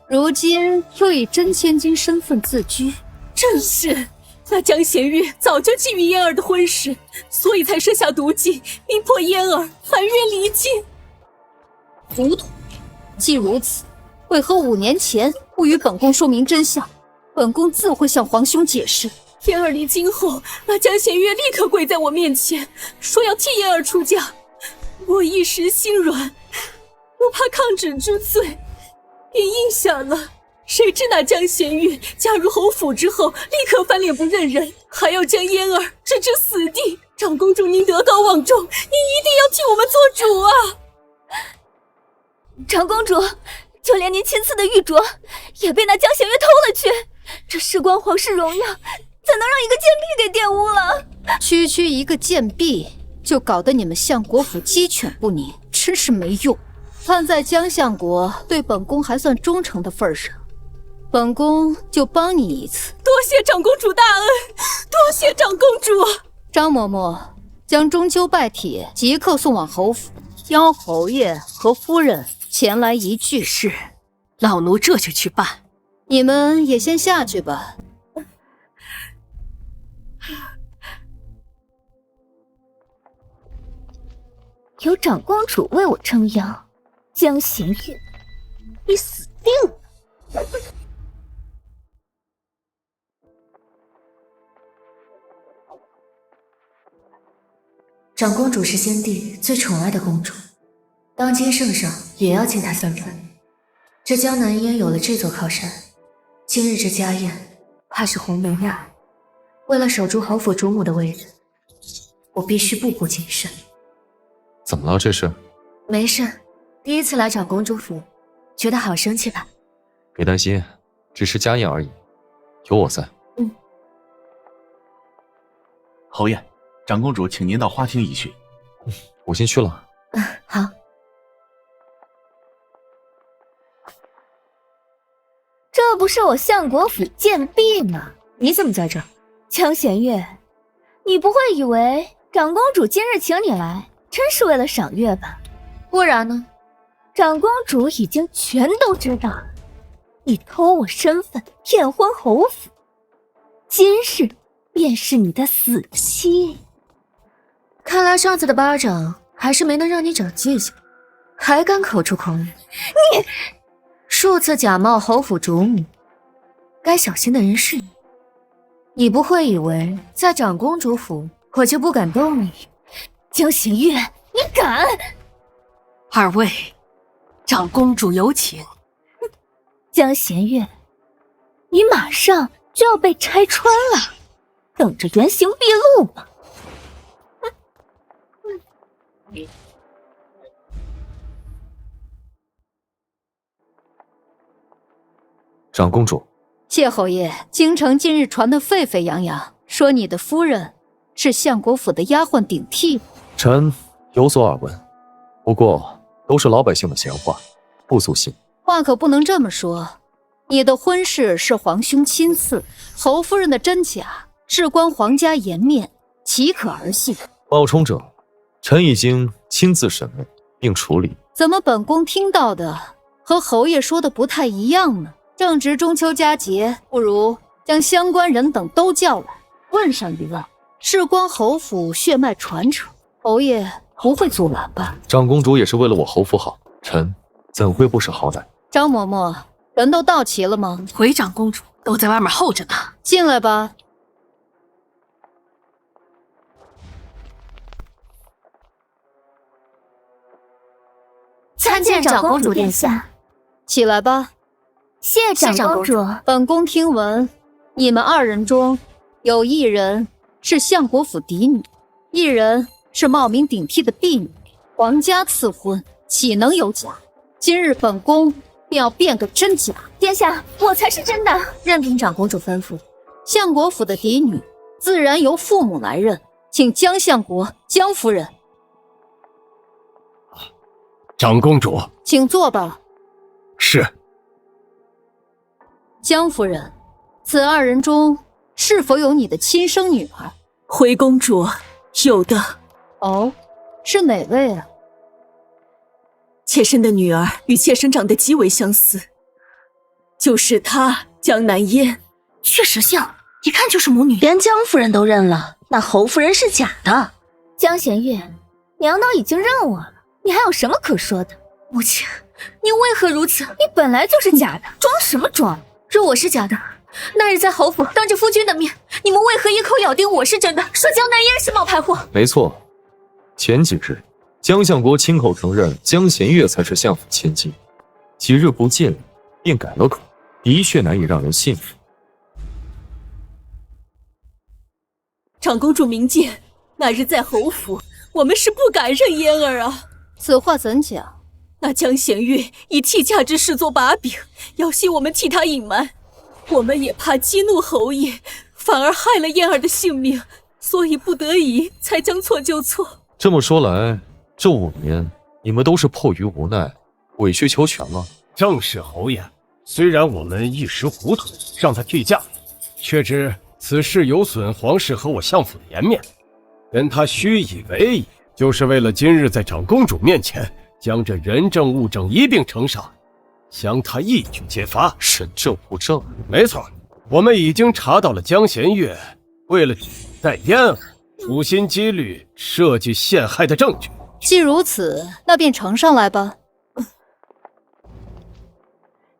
如今又以真千金身份自居？正是。那江贤玉早就觊觎嫣儿的婚事，所以才设下毒计，逼迫嫣儿含冤离京。糊涂！既如此，为何5年前不与本宫说明真相？本宫自会向皇兄解释。嫣儿离京后，那江贤月立刻跪在我面前，说要替嫣儿出嫁。我一时心软，不怕抗旨之罪，便应下了。谁知那江贤玉加入侯府之后，立刻翻脸不认人，还要将嫣儿置之死地。长公主，您德高望重，您一定要替我们做主啊！长公主，就连您亲赐的玉镯也被那江贤月偷了去，这事关皇室荣耀，怎能让一个贱婢给玷污了？区区一个贱婢，就搞得你们相国府鸡犬不宁，真是没用。看在江相国对本宫还算忠诚的份上，本宫就帮你一次。多谢长公主大恩，多谢长公主。张嬷嬷，将中秋拜帖即刻送往侯府，邀侯爷和夫人前来一聚。是，老奴这就去办。你们也先下去吧。有长公主为我撑腰，江贤月，你死定了！长公主是先帝最宠爱的公主，当今圣上也要敬她三分。这江南烟有了这座靠山，今日这家宴怕是鸿门呀。为了守住侯府主母的位子，我必须步步谨慎。怎么了？这是？没事，第一次来长公主府，觉得好生气吧？别担心，只是家宴而已，有我在。侯爷，长公主请您到花厅一叙。我先去了。好。这不是我相国府贱婢吗？你怎么在这儿？江贤月，你不会以为长公主今日请你来，真是为了赏月吧？不然呢？长公主已经全都知道了，你偷我身份骗婚侯府，今日便是你的死期。看来上次的巴掌还是没能让你长记性，还敢口出狂言。你数次假冒侯府主母，该小心的人是你。你不会以为在长公主府我就不敢动你？江贤月，你敢！二位，长公主有请。江贤月，你马上就要被拆穿了，等着原形毕露吧。长公主，谢侯爷，京城近日传得沸沸扬扬，说你的夫人是相国府的丫鬟顶替。臣有所耳闻，不过都是老百姓的闲话，不足信。话可不能这么说，你的婚事是皇兄亲赐，侯夫人的真假事关皇家颜面，岂可儿戏？冒充者，臣已经亲自审问并处理。怎么本宫听到的和侯爷说的不太一样呢？正值中秋佳节，不如将相关人等都叫来，问上一问，事关侯府血脉传承，侯爷不会阻拦吧？长公主也是为了我侯府好，臣怎会不识好歹？张嬷嬷，人都到齐了吗？回长公主都在外面候着呢，进来吧。参见长公主殿下。起来吧。谢长公主。本宫听闻，你们二人中有一人是相国府嫡女，一人是冒名顶替的婢女，皇家赐婚，岂能有假？今日本宫便要辨个真假。殿下，我才是真的。任凭长公主吩咐。相国府的嫡女自然由父母来认，请江相国、江夫人。长公主，请坐吧。是。江夫人，此二人中是否有你的亲生女儿？回公主，有的。哦，是哪位啊？妾身的女儿与妾身长得极为相似，就是她江南烟。确实像，一看就是母女。连江夫人都认了，那侯夫人是假的。江贤月，娘都已经认我了，你还有什么可说的？母亲，你为何如此？你本来就是假的，装什么装？若我是假的，那日在侯府当着夫君的面，你们为何一口咬定我是真的，说江南烟是冒牌货？没错，前几日江相国亲口承认江贤月才是相府千金，几日不见便改了口。的确难以让人信服。长公主明鉴，那日在侯府，我们是不敢认嫣儿啊。此话怎讲？那江弦月以替嫁之事做把柄，要挟我们替他隐瞒，我们也怕激怒侯爷，反而害了嫣儿的性命，所以不得已才将错就错。这么说来，这5年你们都是迫于无奈，委曲求全了。正是侯爷，虽然我们一时糊涂让他替嫁，却知此事有损皇室和我相府的颜面，跟他虚以为矣，就是为了今日在长公主面前将这人证物证一并呈上，将他一举揭发。人证物证？没错，我们已经查到了江弦月为了带嫣儿，处心积虑设计陷害的证据。既如此，那便呈上来吧。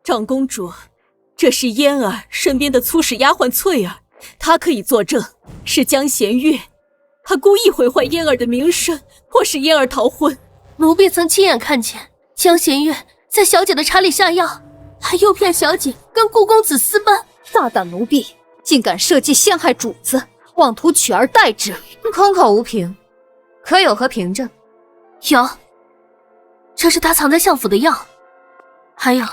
长公主，这是嫣儿身边的粗使丫鬟翠儿，她可以作证，是江弦月，她故意毁坏嫣儿的名声，迫使嫣儿逃婚。奴婢曾亲眼看见江弦月在小姐的茶里下药，还诱骗小姐跟顾公子私奔。大胆奴婢，竟敢设计陷害主子，妄图取而代之，空口无凭，可有何凭证？有，这是他藏在相府的药，还有，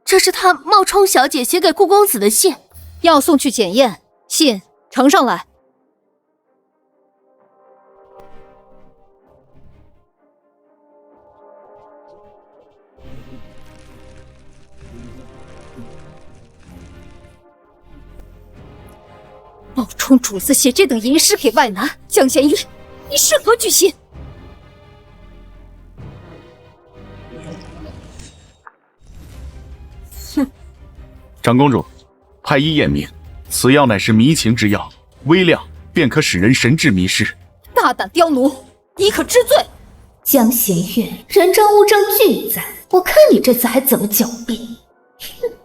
这是他冒充小姐写给顾公子的信。要送去检验，信呈上来。冒充主子写这等淫诗给外男，江弦月，你是何居心？长公主，太医验明，此药乃是迷情之药，微量便可使人神志迷失。大胆刁奴，你可知罪？江弦月，人证物证俱在，我看你这次还怎么狡辩！哼！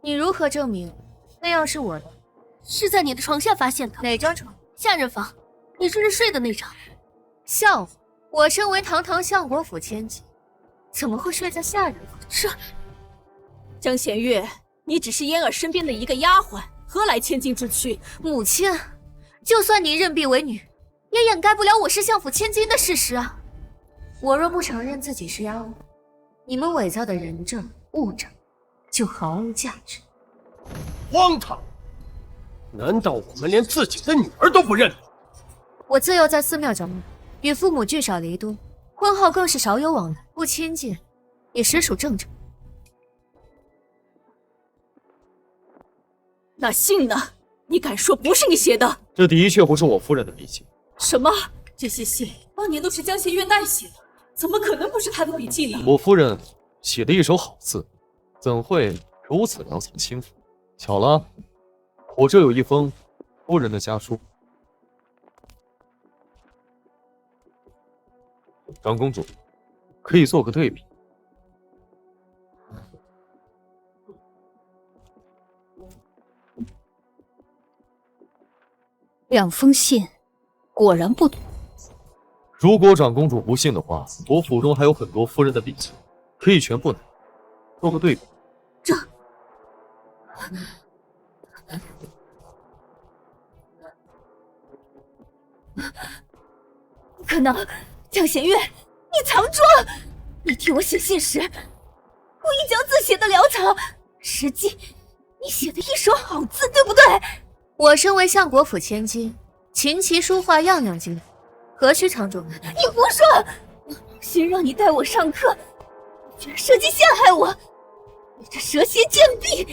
你如何证明那药是我的？是在你的床下发现的。哪张床？下人房，你这是睡的那张。笑话！我身为堂堂相国府千金，怎么会睡在下人房？是江弦月，你只是嫣儿身边的一个丫鬟，何来千金之躯？母亲，就算你认婢为女，也掩盖不了我是相府千金的事实啊！我若不承认自己是丫鬟，你们伪造的人证物证就毫无价值。荒唐！难道我们连自己的女儿都不认了？我自幼在寺庙长大，与父母聚少离多，婚后更是少有往来，不亲近也实属正常。那信呢？你敢说不是你写的？这的确不是我夫人的笔迹。什么？这些信当年都是江弦月代写的，怎么可能不是她的笔迹呢？我夫人写的一手好字，怎会如此良藏心腹？巧了，我这有一封夫人的家书。长公主，可以做个对比。两封信，果然不同。如果长公主不信的话，我府中还有很多夫人的笔记，可以全部拿，做个对比。这不可能！江弦月，你藏拙！你替我写信时，故意将字写得潦草，实际你写的一手好字，对不对？我身为相国府千金，琴棋书画样样精通，何须藏拙？你胡说！心让你带我上课，居然设计陷害我！你这蛇蝎贱婢！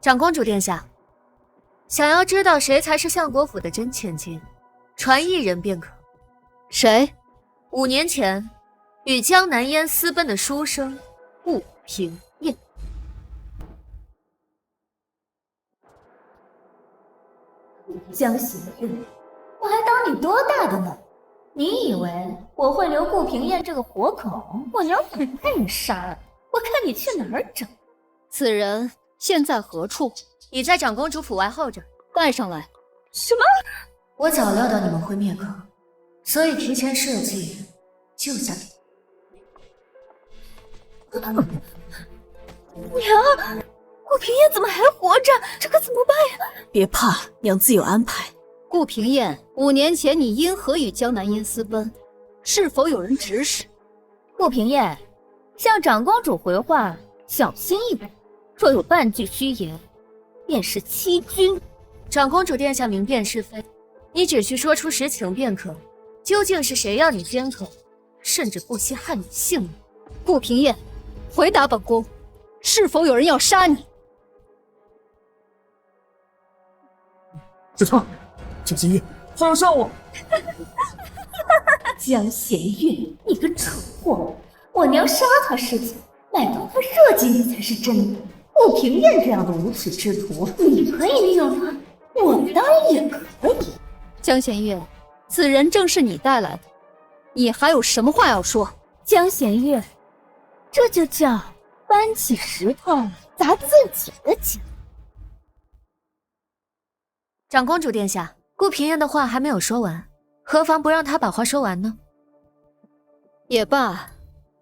长公主殿下，想要知道谁才是相国府的真千金，传一人便可。谁？5年前与江南烟私奔的书生顾平燕。江弦月，我还当你多大的呢？你以为我会留顾平燕这个活口？我娘很派人杀了，我看你去哪儿整？此人现在何处？已在长公主府外候着。带上来。什么？我早料到你们会灭口，所以提前设计救下你。娘，顾平燕怎么还活着？这可怎么办呀？别怕，娘自有安排。顾平燕，5年前你因何与江南烟私奔？是否有人指使？顾平燕，向长公主回话，小心一点，若有半句虚言，便是欺君。长公主殿下明辨是非，你只需说出实情便可。究竟是谁要你奸口，甚至不惜害你性命？顾平燕，回答本宫，是否有人要杀你？是他，江心月，他要杀我！江弦月，你个蠢货！我娘杀他是假，乃当初设计你才是真的。顾平燕这样的无耻之徒，你可以利用他，我当然也可以。江弦月，此人正是你带来的，你还有什么话要说？江弦月，这就叫搬起石头砸自己的脚。长公主殿下，顾平燕的话还没有说完，何妨不让她把话说完呢？也罢，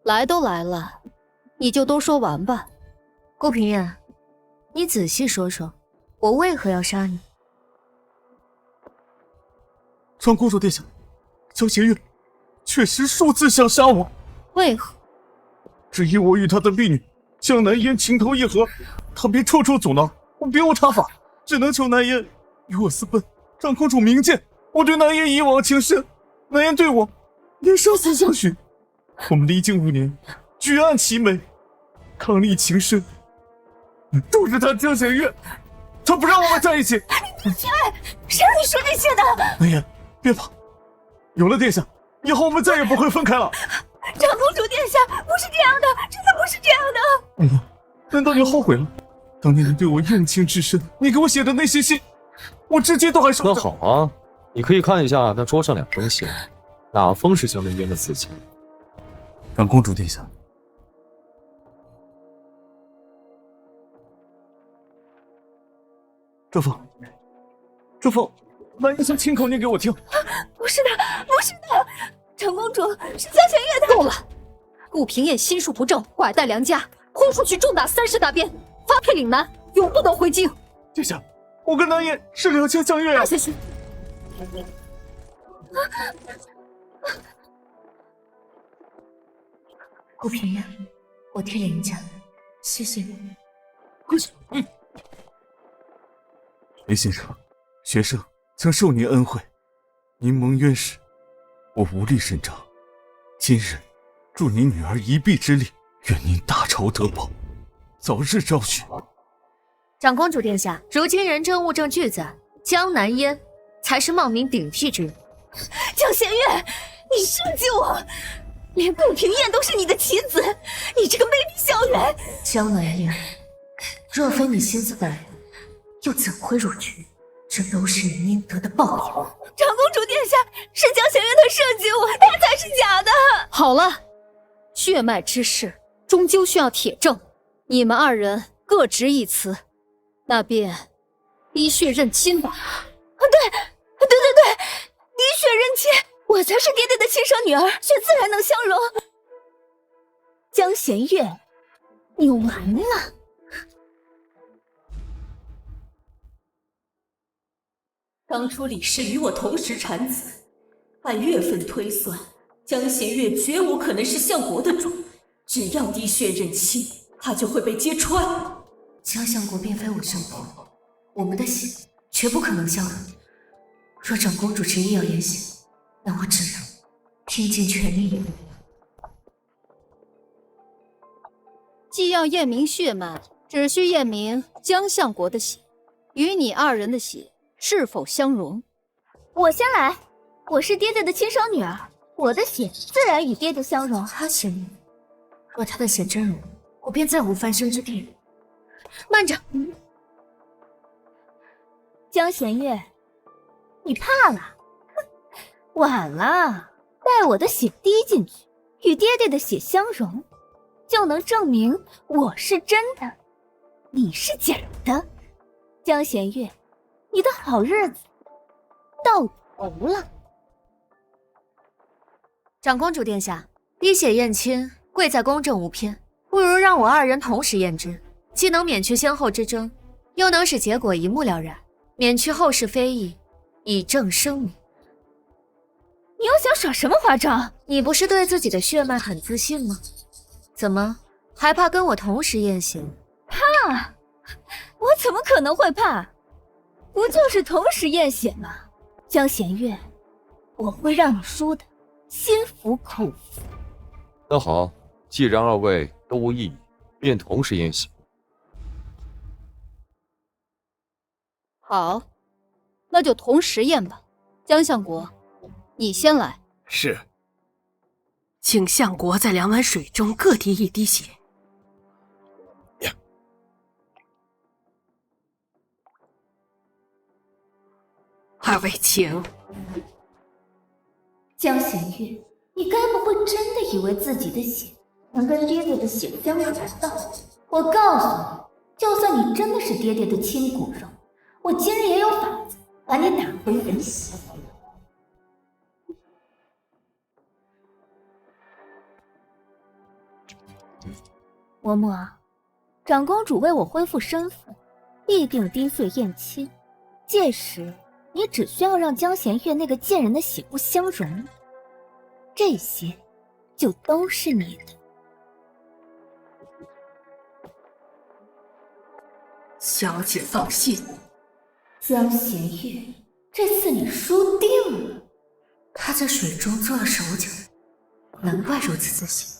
来都来了，你就都说完吧。顾平燕，你仔细说说，我为何要杀你？长公主殿下，江弦月确实数次想杀我。为何？只因我与他的婢女江南烟情投意合，他便处处阻挠，我别无他法，只能求南烟与我私奔。长公主明鉴，我对南烟一往情深，南烟对我也生死相许。我们历经5年，举案齐眉，伉俪情深，都是他江弦月，他不让我们在一起。你闭嘴！谁让你说这些的？南烟，别怕，有了殿下，以后我们再也不会分开了。长公主殿下，不是这样的，真的不是这样的。娘，难道你后悔了？当年你对我用情至深，你给我写的那些信，我至今都还收着。那好啊，你可以看一下那桌上2封信，哪封是江南烟的私信？长公主殿下，这封，南烟想亲口念给我听。不是的，不是的，长公主是江弦月的。够了！顾平燕心术不正，拐带良家，轰出去重打30大鞭，发配岭南，永不得回京。殿下，我跟南烟是两情相悦啊！谢谢。顾平燕，我替林家，谢谢你。林先生，学生曾受您恩惠，您蒙冤时，我无力伸张。今日助您女儿一臂之力，愿您大仇得报，早日昭雪。长公主殿下，如今人证物证俱在，江南烟才是冒名顶替之人。江弦月，你设计我，连顾平燕都是你的棋子，你这个魅力校园。江南烟，若非你心思歹毒，又怎会入局？这都是你应得的报应。长公主殿下，是江弦月他设计我，他才是假的。好了，血脉之事终究需要铁证，你们2人各执一词，那便滴血认亲吧。对，滴血认亲，我才是爹爹的亲生女儿，血自然能相容。江弦月，你完了。当初李氏与我同时产子，按月份推算，江弦月绝无可能是相国的种。只要滴血认亲，他就会被揭穿。江相国并非我生婆，我们的血绝不可能相容。若长公主执意要言行，那我只能拼尽全力以赴。既要验明血脉，只需验明江相国的血与你2人的血是否相容。我先来，我是爹爹的亲生女儿，我的血自然与爹爹相容。他血浓，若他的血真容，我便再无翻身之地。慢着，江弦月，你怕了？晚了，待我的血滴进去，与爹爹的血相融，就能证明我是真的，你是假的。江弦月，你的好日子到头了。长公主殿下，滴血验亲，贵在公正无偏，不如让我二人同时验之，既能免去先后之争，又能使结果一目了然，免去后世非议，以正声明。你又想耍什么花招？你不是对自己的血脉很自信吗？怎么还怕跟我同时验血？怕？我怎么可能会怕？不就是同时验血吗？江弦月，我会让你输的心服口服。那好，既然二位都无异议，便同时验血。好，那就同时验吧。江相国，你先来。是。请相国在2碗水中各滴1滴血。二位请。江弦月，你该不会真的以为自己的血能跟爹爹的血相融到？我告诉你，就算你真的是爹爹的亲骨肉，我今日也有法子把你打回人形。嬷嬷，长公主为我恢复身份，必定滴血验亲，届时你只需要让江弦月那个贱人的血不相容，这些就都是你的。小姐放心，江弦月，这次你输定了。他在水中做了手脚，难怪如此自信。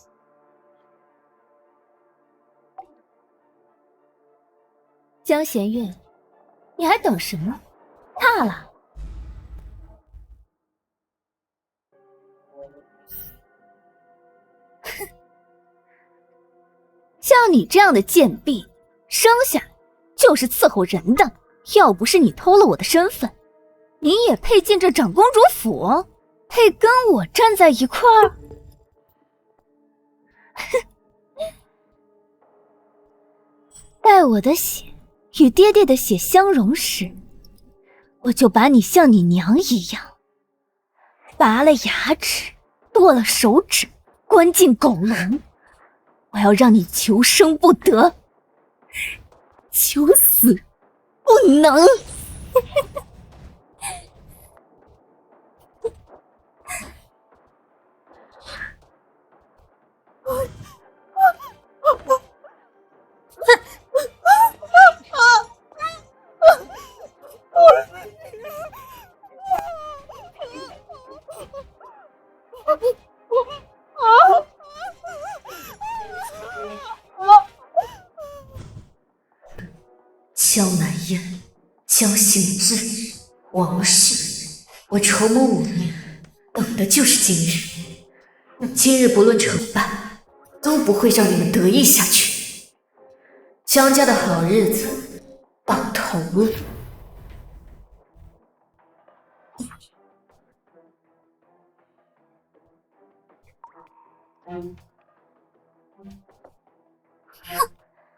江弦月，你还等什么？怕了！哼，像你这样的贱婢，生下来就是伺候人的。要不是你偷了我的身份，你也配进这长公主府？配跟我站在一块儿？哼！待我的血与爹爹的血相融时，我就把你像你娘一样，拔了牙齿，剁了手指，关进狗笼。我要让你求生不得，求死不能。江南烟，江行之，王氏，我筹谋5年，等的就是今日。今日不论成败，都不会让你们得意下去。江家的好日子到头了。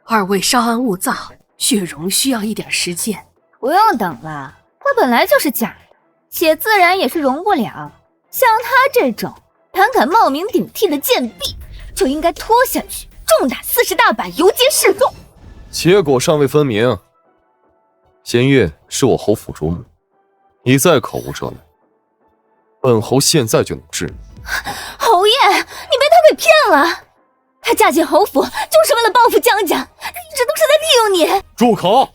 二位稍安勿躁，血容需要一点时间。不用等了，它本来就是假的，血自然也是容不了。像他这种胆敢冒名顶替的贱婢，就应该拖下去，重打40大板，游街示众。结果尚未分明。弦月是我侯府主母，你再口无遮拦，本侯现在就能治你。侯爷，你被他给骗了。她嫁进侯府就是为了报复江家，她一直都是在利用你。住口！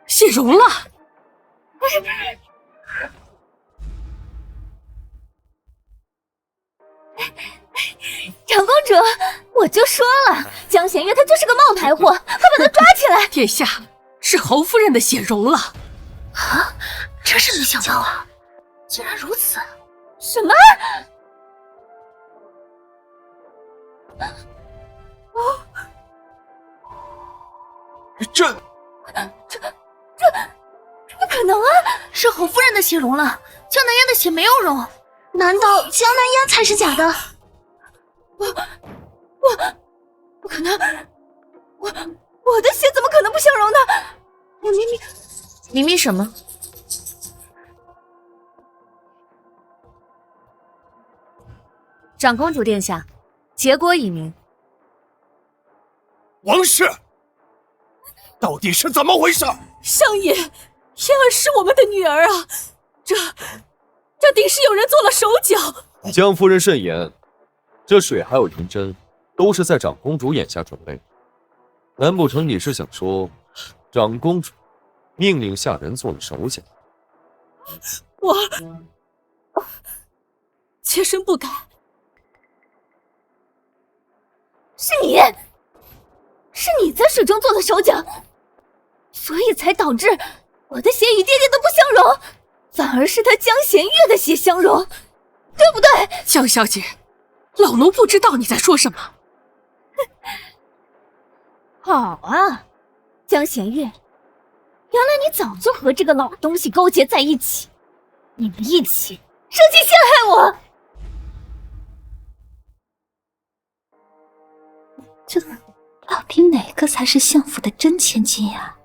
血容了。长公主，我就说了，江弦月她就是个冒牌货，快把她抓起来！殿下，是侯夫人的血容了。啊，真是没想到啊，竟然如此！什么？这不可能啊！是侯夫人的血融了，江南烟的血没有融。难道江南烟才是假的？我不可能！我的血怎么可能不相容呢？我明明什么？长公主殿下，结果已明。王氏，到底是怎么回事？相爷，燕儿是我们的女儿啊，这定是有人做了手脚。江夫人慎言，这水还有银针，都是在长公主眼下准备。难不成你是想说，长公主命令下人做了手脚？我妾身不敢。是你在水中做的手脚，所以才导致我的血与爹爹的不相容，反而是他江弦月的血相容，对不对？江小姐，老奴不知道你在说什么。好啊，江弦月，原来你早就和这个老东西勾结在一起，你们一起设计陷害我。这到底哪个才是相府的真千金呀？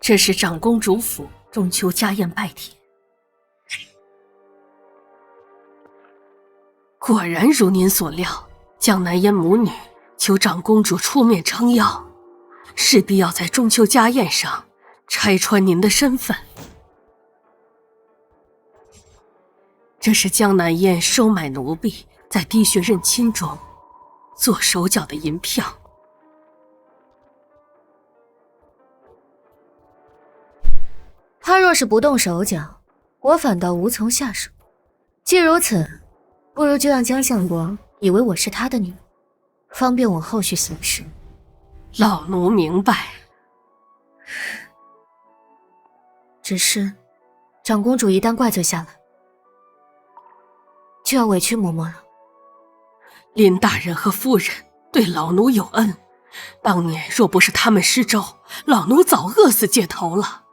这是长公主府中秋家宴拜帖，果然如您所料，江南烟母女求长公主出面撑腰，势必要在中秋家宴上拆穿您的身份。这是江南烟收买奴婢，在滴血认亲中做手脚的银票。他若是不动手脚，我反倒无从下手。既如此，不如就让江相国以为我是他的女儿，方便我后续行事。老奴明白。只是长公主一旦怪罪下来，就要委屈嬷嬷了。林大人和夫人对老奴有恩，当年若不是他们施粥，老奴早饿死街头了。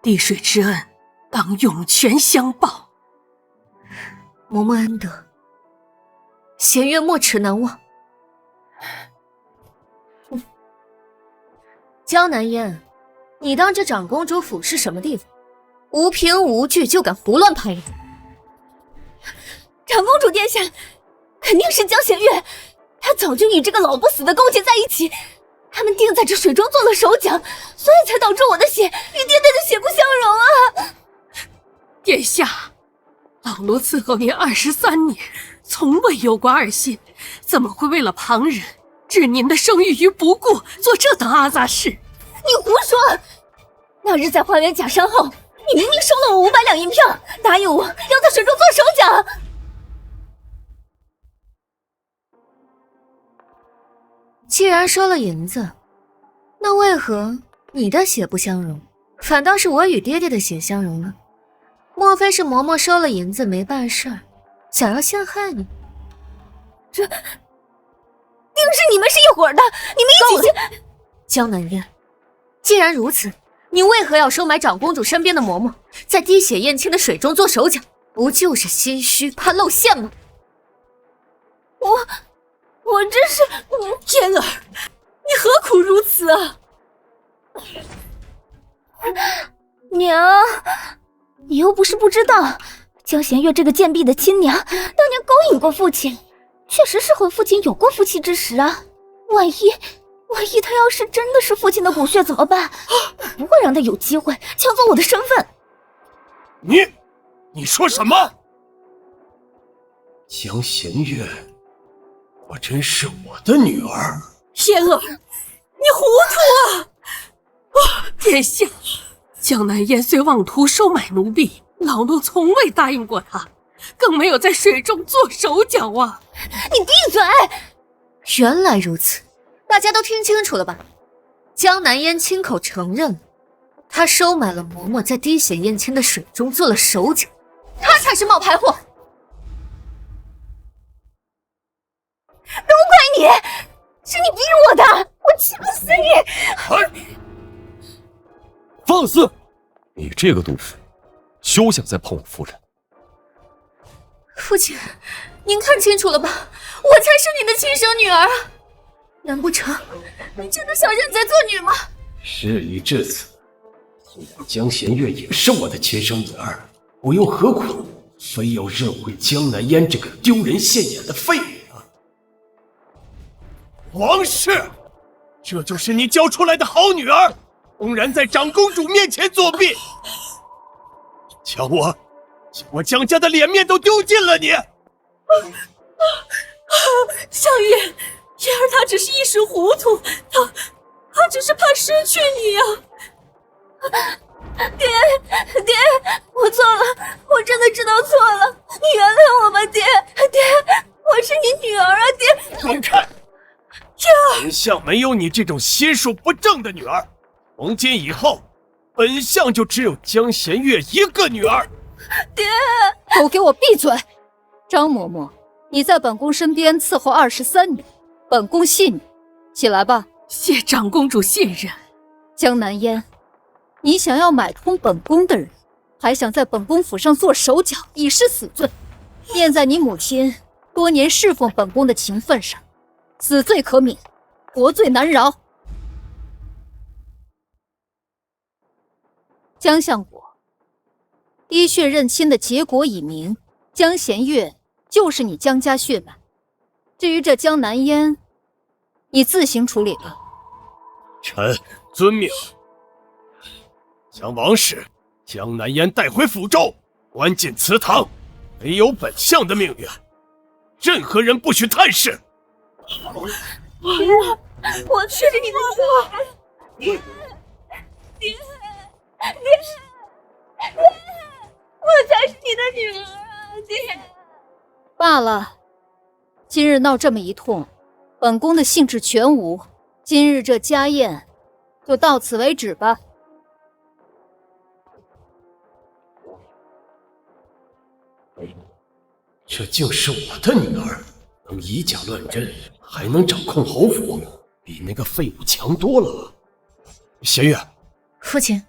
滴水之恩，当涌泉相报。嬷嬷恩德，弦月没齿难忘。江南烟，你当这长公主府是什么地方？无凭无据就敢胡乱攀人？长公主殿下，肯定是江弦月，她早就与这个老不死的勾结在一起，他们定在这水中做了手脚，所以才导致我的血与爹爹的血不相容啊！殿下，老奴伺候您23年，从未有过二心，怎么会为了旁人置您的声誉于不顾，做这等阿杂事？你胡说！那日在花园假山后，你明明收了我500两银票，答应我要在水中做手脚。既然收了银子，那为何你的血不相容，反倒是我与爹爹的血相容呢？莫非是嬷嬷收了银子没办事儿，想要陷害你？这定是你们是一伙的，你们一起去。江南烟，既然如此，你为何要收买长公主身边的嬷嬷，在滴血验亲的水中做手脚？不就是心虚，怕露馅吗？我这是嫣儿，你何苦如此啊？娘，你又不是不知道，江弦月这个贱婢的亲娘，当年勾引过父亲，确实是和父亲有过夫妻之实啊。万一他要是真的是父亲的骨血怎么办？我不会让他有机会抢走我的身份。你说什么？江弦月果真是我的女儿？嫣儿，你糊涂啊！殿下，江南烟虽妄图收买奴婢，老奴从未答应过他，更没有在水中做手脚啊！你闭嘴！原来如此，大家都听清楚了吧？江南烟亲口承认了，他收买了嬷嬷，在滴血验亲的水中做了手脚，他才是冒牌货。都怪你，是你逼我的，我气不死你！放肆！你这个毒妇，休想再碰我夫人！父亲，您看清楚了吧？我才是你的亲生女儿啊！难不成你真的想认贼作女吗？事已至此，既然江弦月也是我的亲生女儿，我又何苦非要认回江南烟这个丢人现眼的废物啊！王氏，这就是你教出来的好女儿，公然在长公主面前作弊，将我江家的脸面都丢尽了你！相爷，燕儿她只是一时糊涂，她只是怕失去你啊！爹，我错了，我真的知道错了，你原谅我吧，爹，我是你女儿啊，爹。滚开！本相没有你这种心术不正的女儿，从今以后，本相就只有江弦月一个女儿。爹，都给我闭嘴！张嬷嬷，你在本宫身边伺候23年，本宫信你。起来吧。谢长公主信任。江南烟，你想要买通本宫的人，还想在本宫府上做手脚，以示死罪。念在你母亲多年侍奉本宫的情分上，死罪可免，活罪难饶。江相国，滴血认亲的结果已明，江弦月就是你江家血脉。至于这江南烟，你自行处理吧。臣遵命，将王氏、江南烟带回府中，关进祠堂。没有本相的命令，任何人不许探视。爹，我是你的女儿。爹，我才是你的女儿啊，爹。罢了，今日闹这么一通，本宫的兴致全无。今日这家宴就到此为止吧。这竟是我的女儿，能以假乱真，还能掌控侯府，比那个废物强多了。弦月，父亲。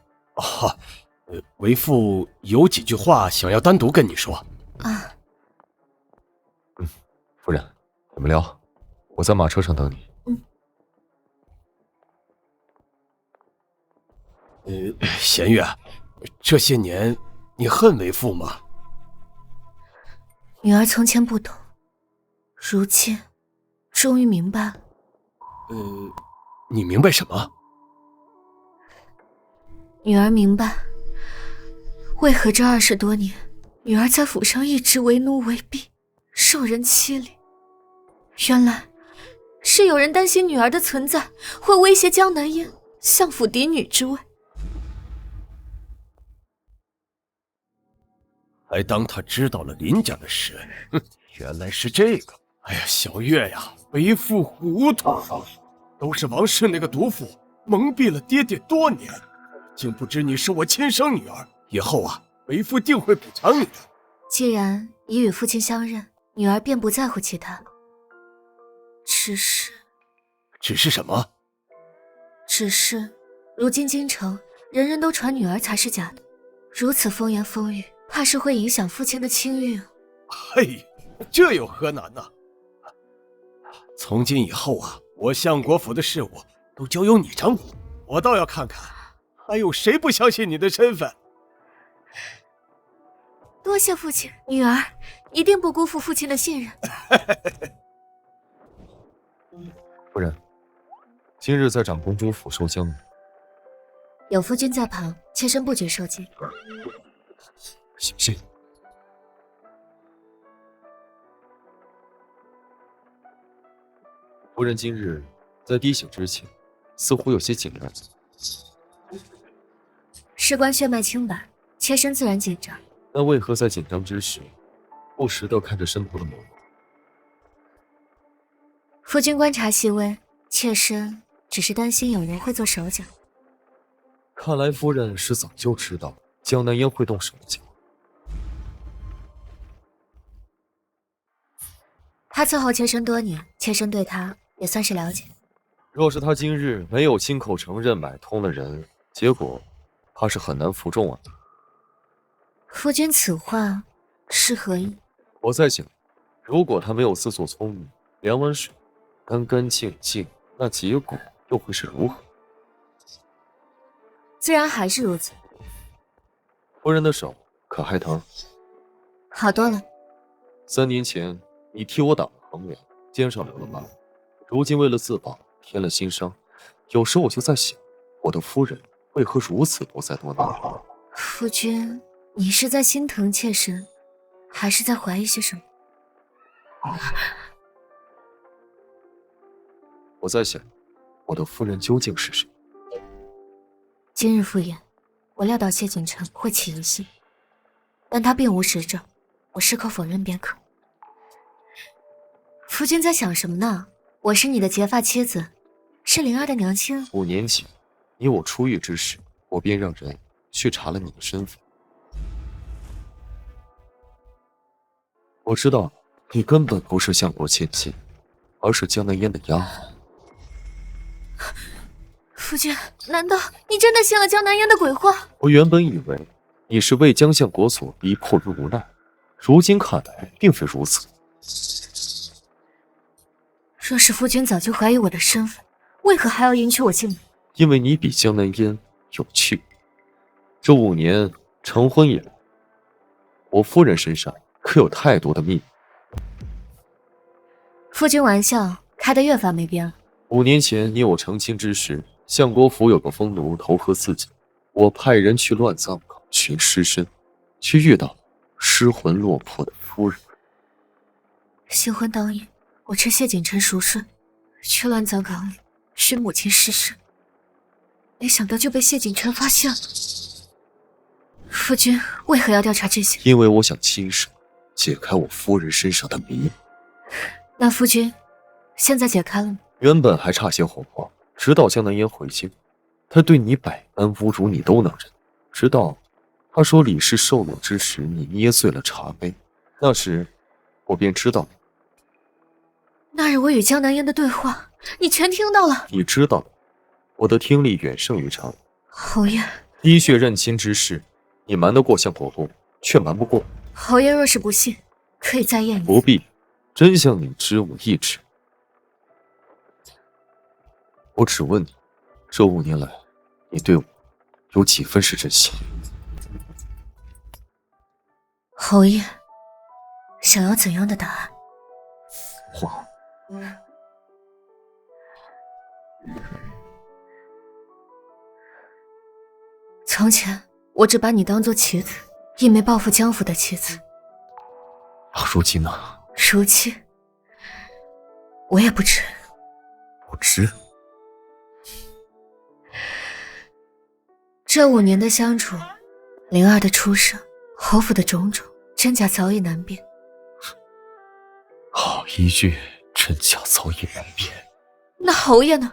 为父有几句话想要单独跟你说。啊。夫人，你们聊，我在马车上等你。弦月，这些年你恨为父吗？女儿从前不懂，如今终于明白了。你明白什么？女儿明白，为何这20多年，女儿在府上一直为奴为婢，受人欺凌。原来是有人担心女儿的存在会威胁江南烟相府嫡女之位。还当他知道了林家的事，原来是这个。哎呀，小月呀，为父糊涂，都是王氏那个毒妇蒙蔽了爹爹多年，竟不知你是我亲生女儿。以后啊，为父定会补偿你的。既然已与父亲相认，女儿便不在乎其他。只是什么？只是如今京城人人都传女儿才是假的，如此风言风语，怕是会影响父亲的清誉。嘿，这有何难呢？从今以后啊，我相国府的事务都交由你掌管，我倒要看看还有谁不相信你的身份。多谢父亲，女儿一定不辜负父亲的信任。夫人，今日在长公主府受惊。有夫君在旁，妾身不觉受惊。小心。夫人今日在滴血之前，似乎有些紧张。事关血脉清白，妾身自然紧张。那为何在紧张之时，不时地看着身后的某人？夫君观察细微，妾身只是担心有人会做手脚。看来夫人是早就知道江南烟会动手脚。他伺候妾身多年，妾身对他也算是了解。若是他今日没有亲口承认买通了人，结果怕是很难服众啊。夫君此话是何意？我在想，如果他没有自作聪明，两碗水干干净净，那结果又会是如何？自然还是如此。夫人的手可还疼？好多了。3年前你替我打了横梁，肩上留了疤，如今为了自保添了新伤。有时我就在想，我的夫人为何如此多灾多难？夫君，你是在心疼妾身，还是在怀疑些什么？我在想，我的夫人究竟是谁？今日赴宴，我料到谢景琛会起疑心，但他并无实证，我矢口否认便可。夫君在想什么呢？我是你的结发妻子，是灵儿的娘亲。5年前，你我出狱之时，我便让人去查了你的身份。我知道你根本不是相国千金，而是江南烟的丫鬟。夫君，难道你真的信了江南烟的鬼话？我原本以为你是为江相国所逼，迫于无奈，如今看来并非如此。若是夫君早就怀疑我的身份，为何还要迎娶我进门？因为你比江南烟有趣。这5年成婚以来，我夫人身上可有太多的秘密。夫君玩笑开得越发没边了。5年前你我成亲之时，相国府有个疯奴投河自尽，我派人去乱葬岗寻尸身，却遇到失魂落魄的夫人。新婚当夜，我趁谢景琛熟睡，去乱葬岗里寻母亲尸身，没想到就被谢景琛发现了。夫君为何要调查这些？因为我想亲手解开我夫人身上的谜。那夫君现在解开了吗？原本还差些火候，直到江南烟回京，他对你百般侮辱，你都能忍。直到他说李氏受辱之时，你捏碎了茶杯，那时我便知道了。那日我与江南烟的对话，你全听到了。你知道的，我的听力远胜于常人。侯爷，滴血认亲之事，你瞒得过相国公，却瞒不过。侯爷若是不信，可以再验一次。不必，真相你知我亦知。我只问你，这5年来，你对我有几分是真心？侯爷，想要怎样的答案？话。从前我只把你当作棋子，一枚报复江府的棋子。如今呢？如今我也不知。不知。这5年的相处，灵儿的出生，侯府的种种，真假早已难辨。好一句真假早已难辨。那侯爷呢？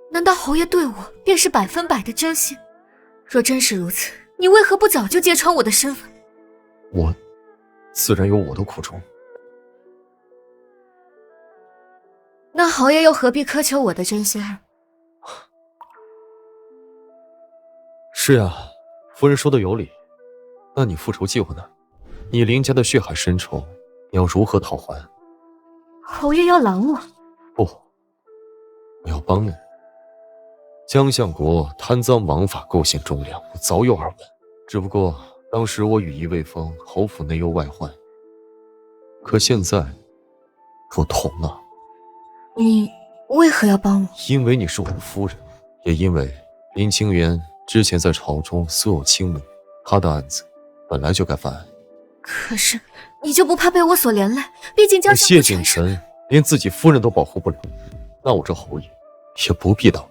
难道侯爷对我便是100%的真心？若真是如此，你为何不早就揭穿我的身份？我自然有我的苦衷。那侯爷又何必苛求我的真心呢？是啊，夫人说的有理。那你复仇计划呢？你林家的血海深仇，你要如何讨还？侯爷要拦我？不，我要帮你。江相国贪赃枉法，构陷忠良，我早有耳闻。只不过当时我羽翼未丰，侯府内忧外患。可现在不同了。你为何要帮我？因为你是我的夫人，也因为林清源之前在朝中所有亲密，他的案子本来就该翻案。可是你就不怕被我所连累？毕竟江相谢景琛连自己夫人都保护不了，那我这侯爷也不必当。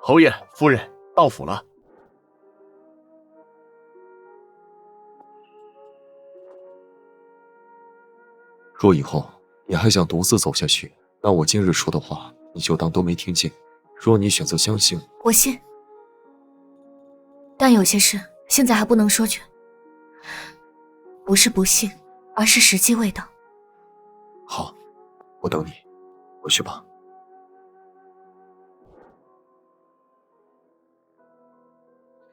侯爷夫人到府了。若以后你还想独自走下去，那我今日说的话你就当都没听见。若你选择相信，我信。但有些事现在还不能说全，不是不信，而是时机未到。好，我等你，回去吧。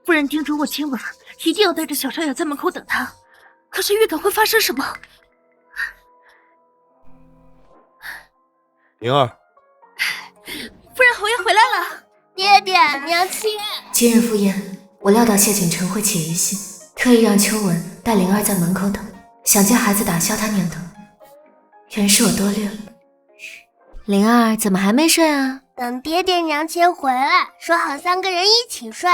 夫人叮嘱我今晚一定要带着小少爷在门口等他，可是预感会发生什么？灵儿，夫人侯爷回来了。爹爹，娘亲，今日赴宴，我料到谢景晨会起疑心，特意让秋文带灵儿在门口等，想借孩子打消他念头。原是我多虑了。灵儿怎么还没睡啊？等爹爹娘亲回来，说好3个人一起睡。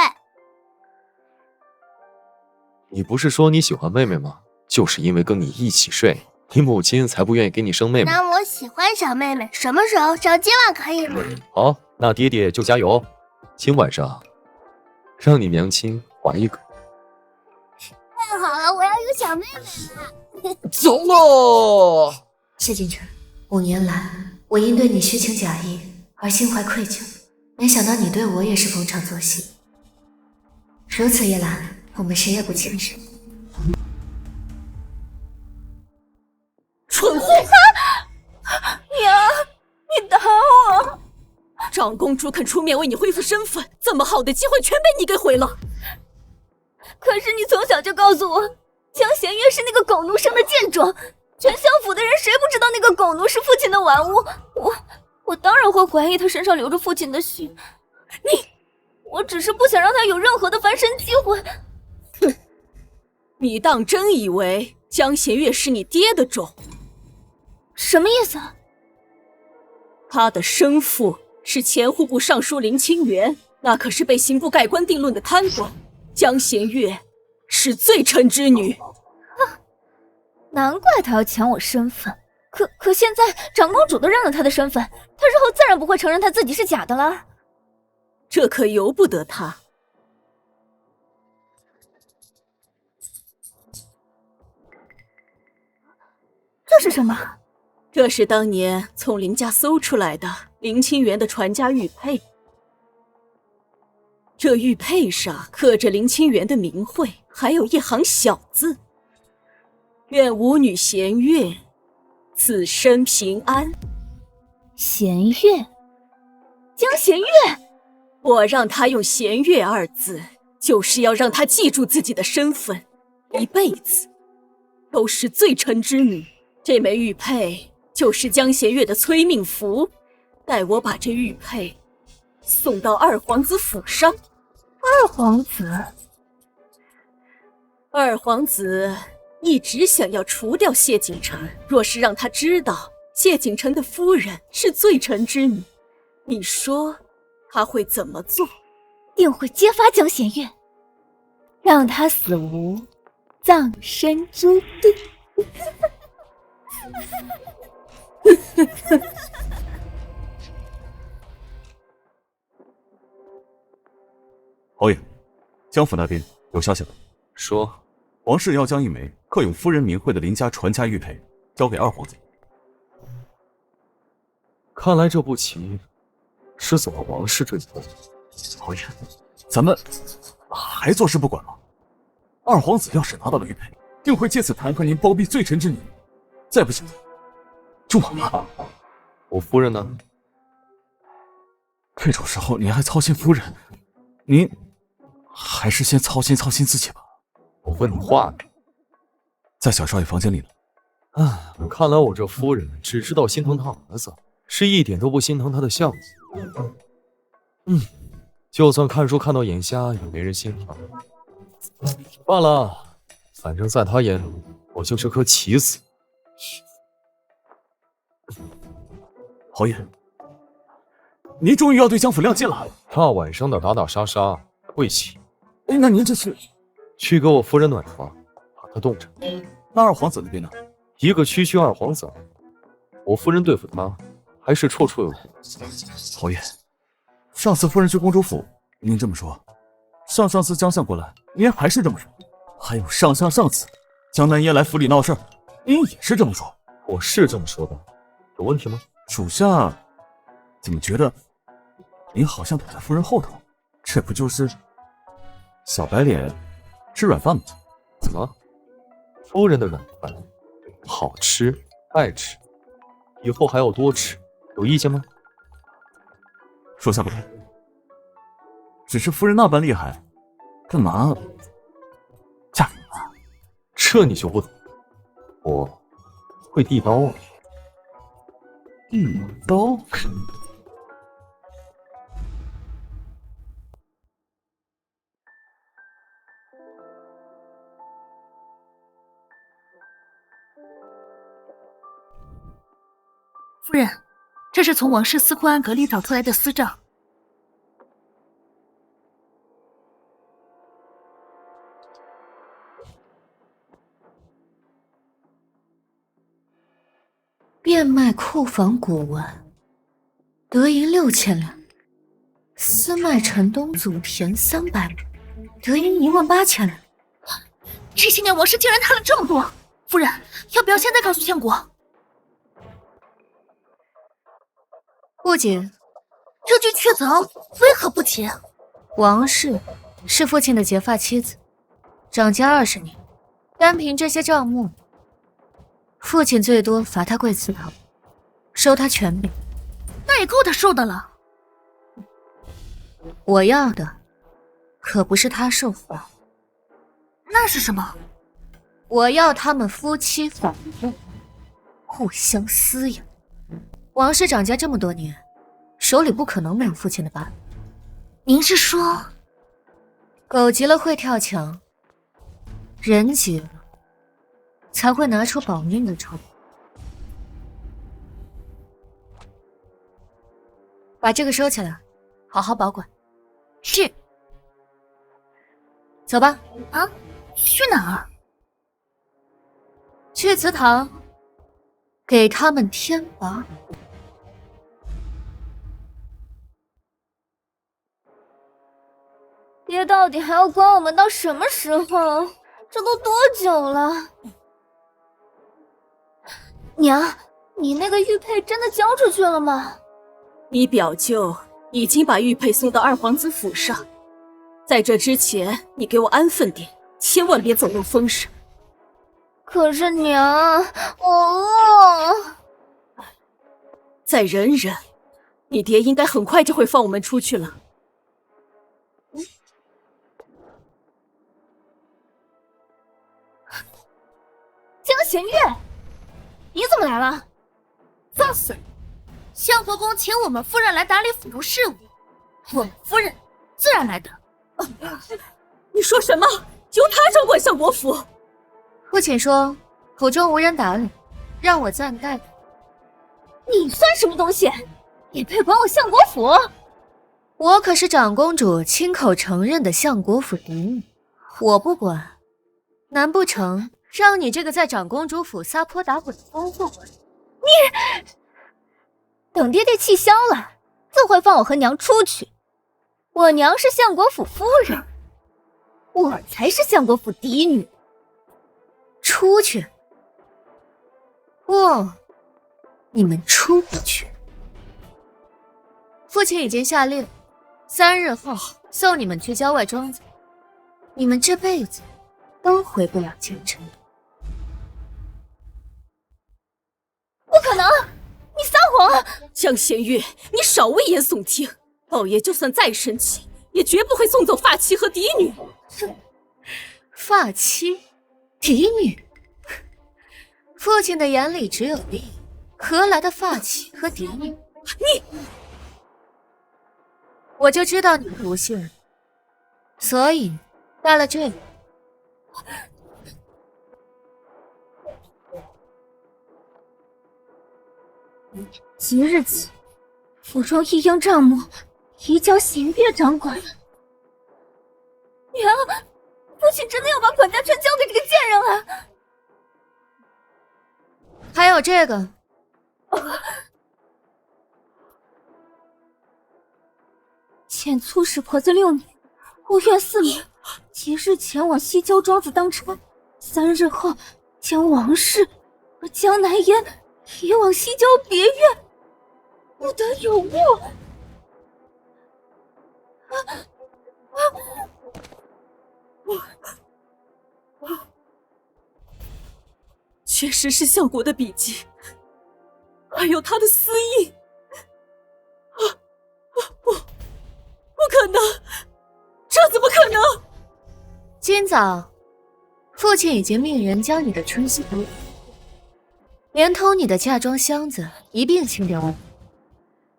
你不是说你喜欢妹妹吗？就是因为跟你一起睡，你母亲才不愿意给你生妹妹。那我喜欢小妹妹，什么时候生？今晚可以吗？好，那爹爹就加油。今晚上让你娘亲怀一个。太好了，我要有小妹妹了。走喽！谢景晨，5年来我因对你虚情假意而心怀愧疚，没想到你对我也是逢场作戏。如此一来，我们谁也不欠谁。蠢货！娘，你打我！长公主肯出面为你恢复身份，这么好的机会全被你给毁了。可是你从小就告诉我，江弦月是那个狗奴生的贱种，全相府的人谁不知道那个狗奴是父亲的玩物？我当然会怀疑他身上流着父亲的血。我只是不想让他有任何的翻身机会。哼，你当真以为江弦月是你爹的种？什么意思？他的生父是前户部尚书林清源，那可是被刑部盖棺定论的贪官。江弦月是罪臣之女。难怪他要抢我身份。可现在长公主都认了他的身份，他日后自然不会承认他自己是假的了。这可由不得他。这是什么？这是当年从林家搜出来的林清源的传家玉佩。这玉佩上刻着林清源的名讳，还有一行小字：愿吾女弦月此生平安。弦月，江弦月。我让他用弦月2字，就是要让他记住自己的身份，一辈子都是罪臣之女。这枚玉佩就是江弦月的催命符，待我把这玉佩送到二皇子府上。二皇子？二皇子一直想要除掉谢景城，若是让他知道谢景城的夫人是罪臣之女，你说他会怎么做？定会揭发江弦月，让他死无葬身之地。侯爷，江府那边有消息了，说王氏要将一枚刻有夫人名讳的林家传家玉佩交给二皇子。看来这步棋是走了王氏这一步。侯爷，咱们还坐视不管吗？二皇子要是拿到了玉佩，定会借此弹劾您包庇罪臣之女。再不行，就完了。我夫人呢？这种时候您还操心夫人，您还是先操心自己吧。我问你话呢，在小少爷房间里呢。看来我这夫人只知道心疼他儿子，是一点都不心疼他的相子。就算看书看到眼瞎，也没人心疼。罢了，反正在他眼里，我就是颗棋子。侯爷，您终于要对江府亮剑了。大晚上的打打杀杀，晦气。那您这是去给我夫人暖床，把她冻着。那二皇子那边呢？一个区区二皇子，我夫人对付他还是绰绰有余。侯爷，上次夫人去公主府，您这么说；上次江相过来，您还是这么说；还有上次江南烟来府里闹事儿，您也是这么说。我是这么说的，有问题吗？属下怎么觉得您好像躲在夫人后头？这不就是小白脸吃软饭吗？怎么，夫人的软饭好吃爱吃，以后还要多吃，有意见吗？属下不敢。只是夫人那般厉害，干嘛嫁给他？这你就不懂，我会递刀啊。递刀？夫人，这是从王室司库安格里找出来的私账。变卖库房古玩，得银6000两；私卖城东祖田300亩，得银18000两。这些年王室竟然贪了这么多，夫人，要不要现在告诉相国？不仅这具确凿为何不提？王氏是父亲的结发妻子，掌家20年，单凭这些账目，父亲最多罚他跪祠堂，收他全柄。那也够他受的了。我要的可不是他受罚，那是什么？我要他们夫妻反目，互相撕咬。王氏掌家这么多年，手里不可能没有父亲的疤。您是说，狗急了会跳墙，人急了才会拿出保命的筹码。把这个收起来，好好保管。是。走吧。啊？去哪儿？去祠堂，给他们添把火。爹到底还要管我们到什么时候？这都多久了？娘，你那个玉佩真的交出去了吗？你表舅已经把玉佩送到二皇子府上，在这之前，你给我安分点，千万别走漏风声。可是娘，我饿。再忍忍，你爹应该很快就会放我们出去了。江弦月，你怎么来了？放肆！相国公请我们夫人来打理府中事务，我们夫人自然来的。你说什么？由他掌管相国府？父亲说府中无人打理，让我暂代。你算什么东西？也配管我相国府？我可是长公主亲口承认的相国府嫡女，我不管，难不成让你这个在长公主府撒泼打滚的疯货管？你等爹爹气消了，自会放我和娘出去。我娘是相国府夫人，我才是相国府嫡女。出去？不，你们出不去。父亲已经下令，3日后送你们去郊外庄子，你们这辈子都回不了京城。不可能！你撒谎！江弦月，你少危言耸听！老爷就算再生气，也绝不会送走发妻和嫡女。发妻、嫡女，父亲的眼里只有利，何来的发妻和嫡女？你，我就知道你不信，所以带了这个。即日起，府中一应账目移交弦月掌管。娘，父亲真的要把管家全交给这个贱人了？还有这个，遣粗使婆子6年，无怨4名，即日前往西郊庄子当差，3日后将王氏和江南烟移往西郊别院，不得有误。确实是相国的笔迹，还有他的私印。不可能，这怎么可能？今早，父亲已经命人将你的春熙服，连同你的嫁妆箱子一并清掉了。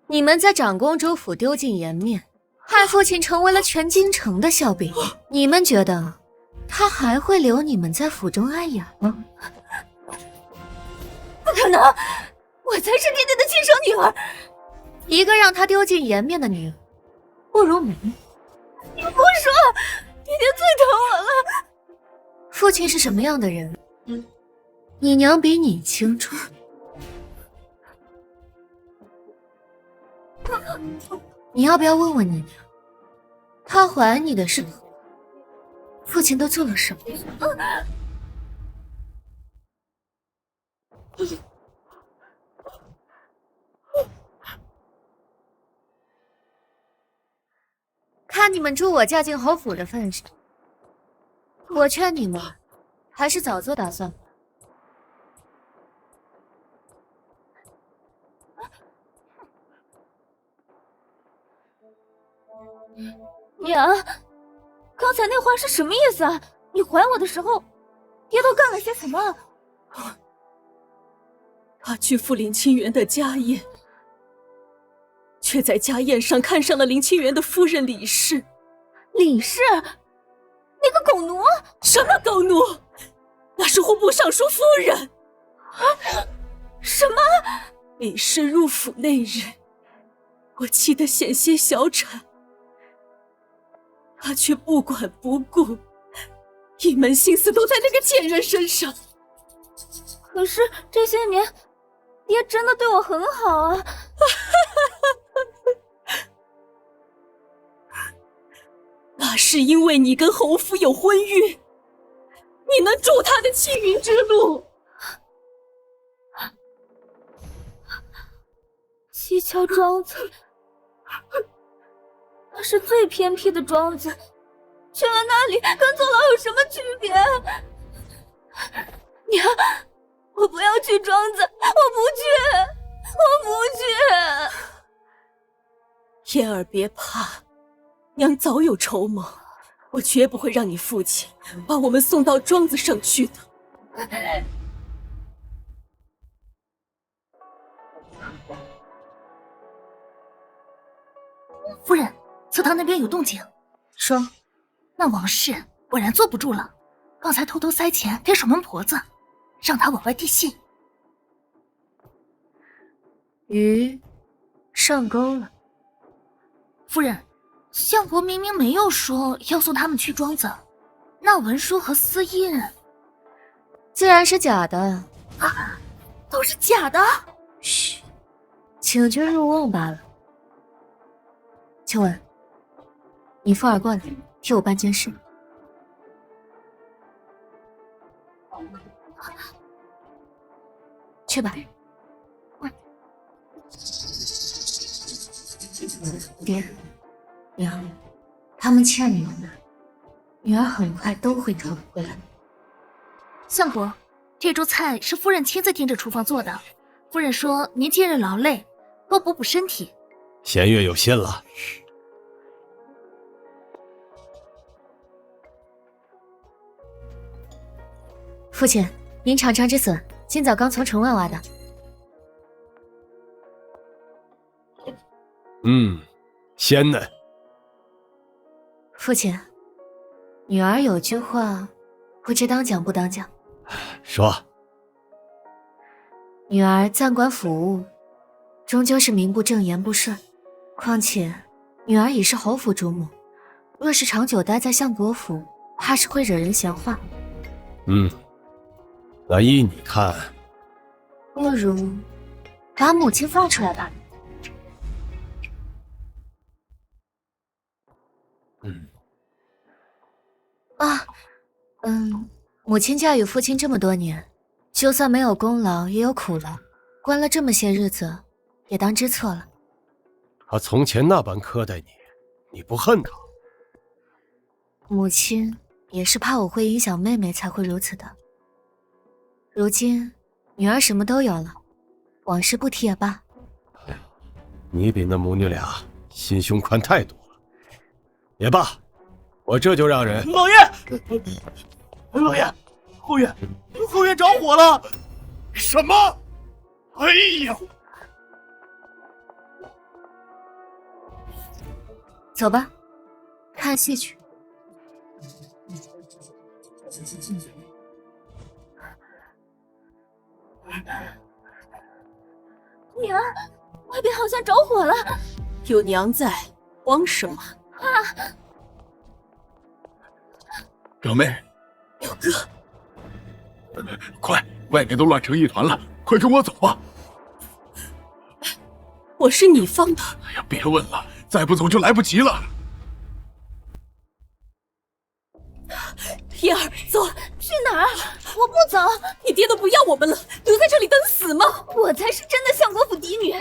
你们在长公主府丢尽颜面，害父亲成为了全京城的笑柄。你们觉得他还会留你们在府中碍眼吗？不可能！我才是爹爹的亲生女儿。一个让他丢尽颜面的女儿，不如没。你不说，爹爹最疼我了。父亲是什么样的人，你娘比你清楚。你要不要问问你娘，她怀你的时候，父亲都做了什么？看你们助我嫁进侯府的份上，我劝你们还是早做打算吧。娘，刚才那话是什么意思啊？你怀我的时候，爹都干了些什么？他去赴林清源的家宴，却在家宴上看上了林清源的夫人李氏。李氏，那个狗奴！什么狗奴？那是户部尚书夫人。什么？李氏入府那日，我气得险些小产，他却不管不顾，一门心思都在那个贱人身上。可是这些年，爹真的对我很好啊。那是因为你跟侯府有婚约，你能助他的青云之路。七桥庄子，那是最偏僻的庄子，去了那里跟坐牢有什么区别？娘，我不要去庄子，我不去。燕儿别怕，娘早有筹谋，我绝不会让你父亲把我们送到庄子上去的。夫人，祠堂那边有动静。说，那王氏果然坐不住了，刚才偷偷塞钱给守门婆子，让她往外递信。鱼上钩了。夫人，相国明明没有说要送他们去庄子，那文书和私印自然是假的啊，都是假的。嘘，请君入瓮罢了。秋文，你扶儿过来，替我办件事。去吧。爹，娘，他们欠你们的，女儿很快都会讨回来。相国，这桌菜是夫人亲自盯着厨房做的。夫人说您今日劳累，多补补身体。弦月有心了。父亲，您尝尝这笋，今早刚从城外挖的。鲜嫩。父亲，女儿有句话，不知当讲不当讲。说。女儿暂管府务，终究是名不正言不顺。况且，女儿已是侯府主母，若是长久待在相国府，怕是会惹人闲话。那依你看，不如把母亲放出来吧。母亲嫁与父亲这么多年，就算没有功劳也有苦劳，关了这么些日子，也当知错了。他从前那般苛待你，你不恨他？母亲也是怕我会影响妹妹才会如此的。如今女儿什么都有了，往事不提也罢。你比那母女俩心胸宽太多了。也罢，我这就让人。老爷，老爷，后院着火了！什么？哎呀！走吧，看戏去。娘，外边好像着火了。有娘在，慌什么？表妹，表哥，快，外面都乱成一团了，快跟我走吧。我是你放的。哎呀，别问了，再不走就来不及了。燕儿，走，去哪儿？我不走，你爹都不要我们了，留在这里等死吗？我才是真的相国府嫡女，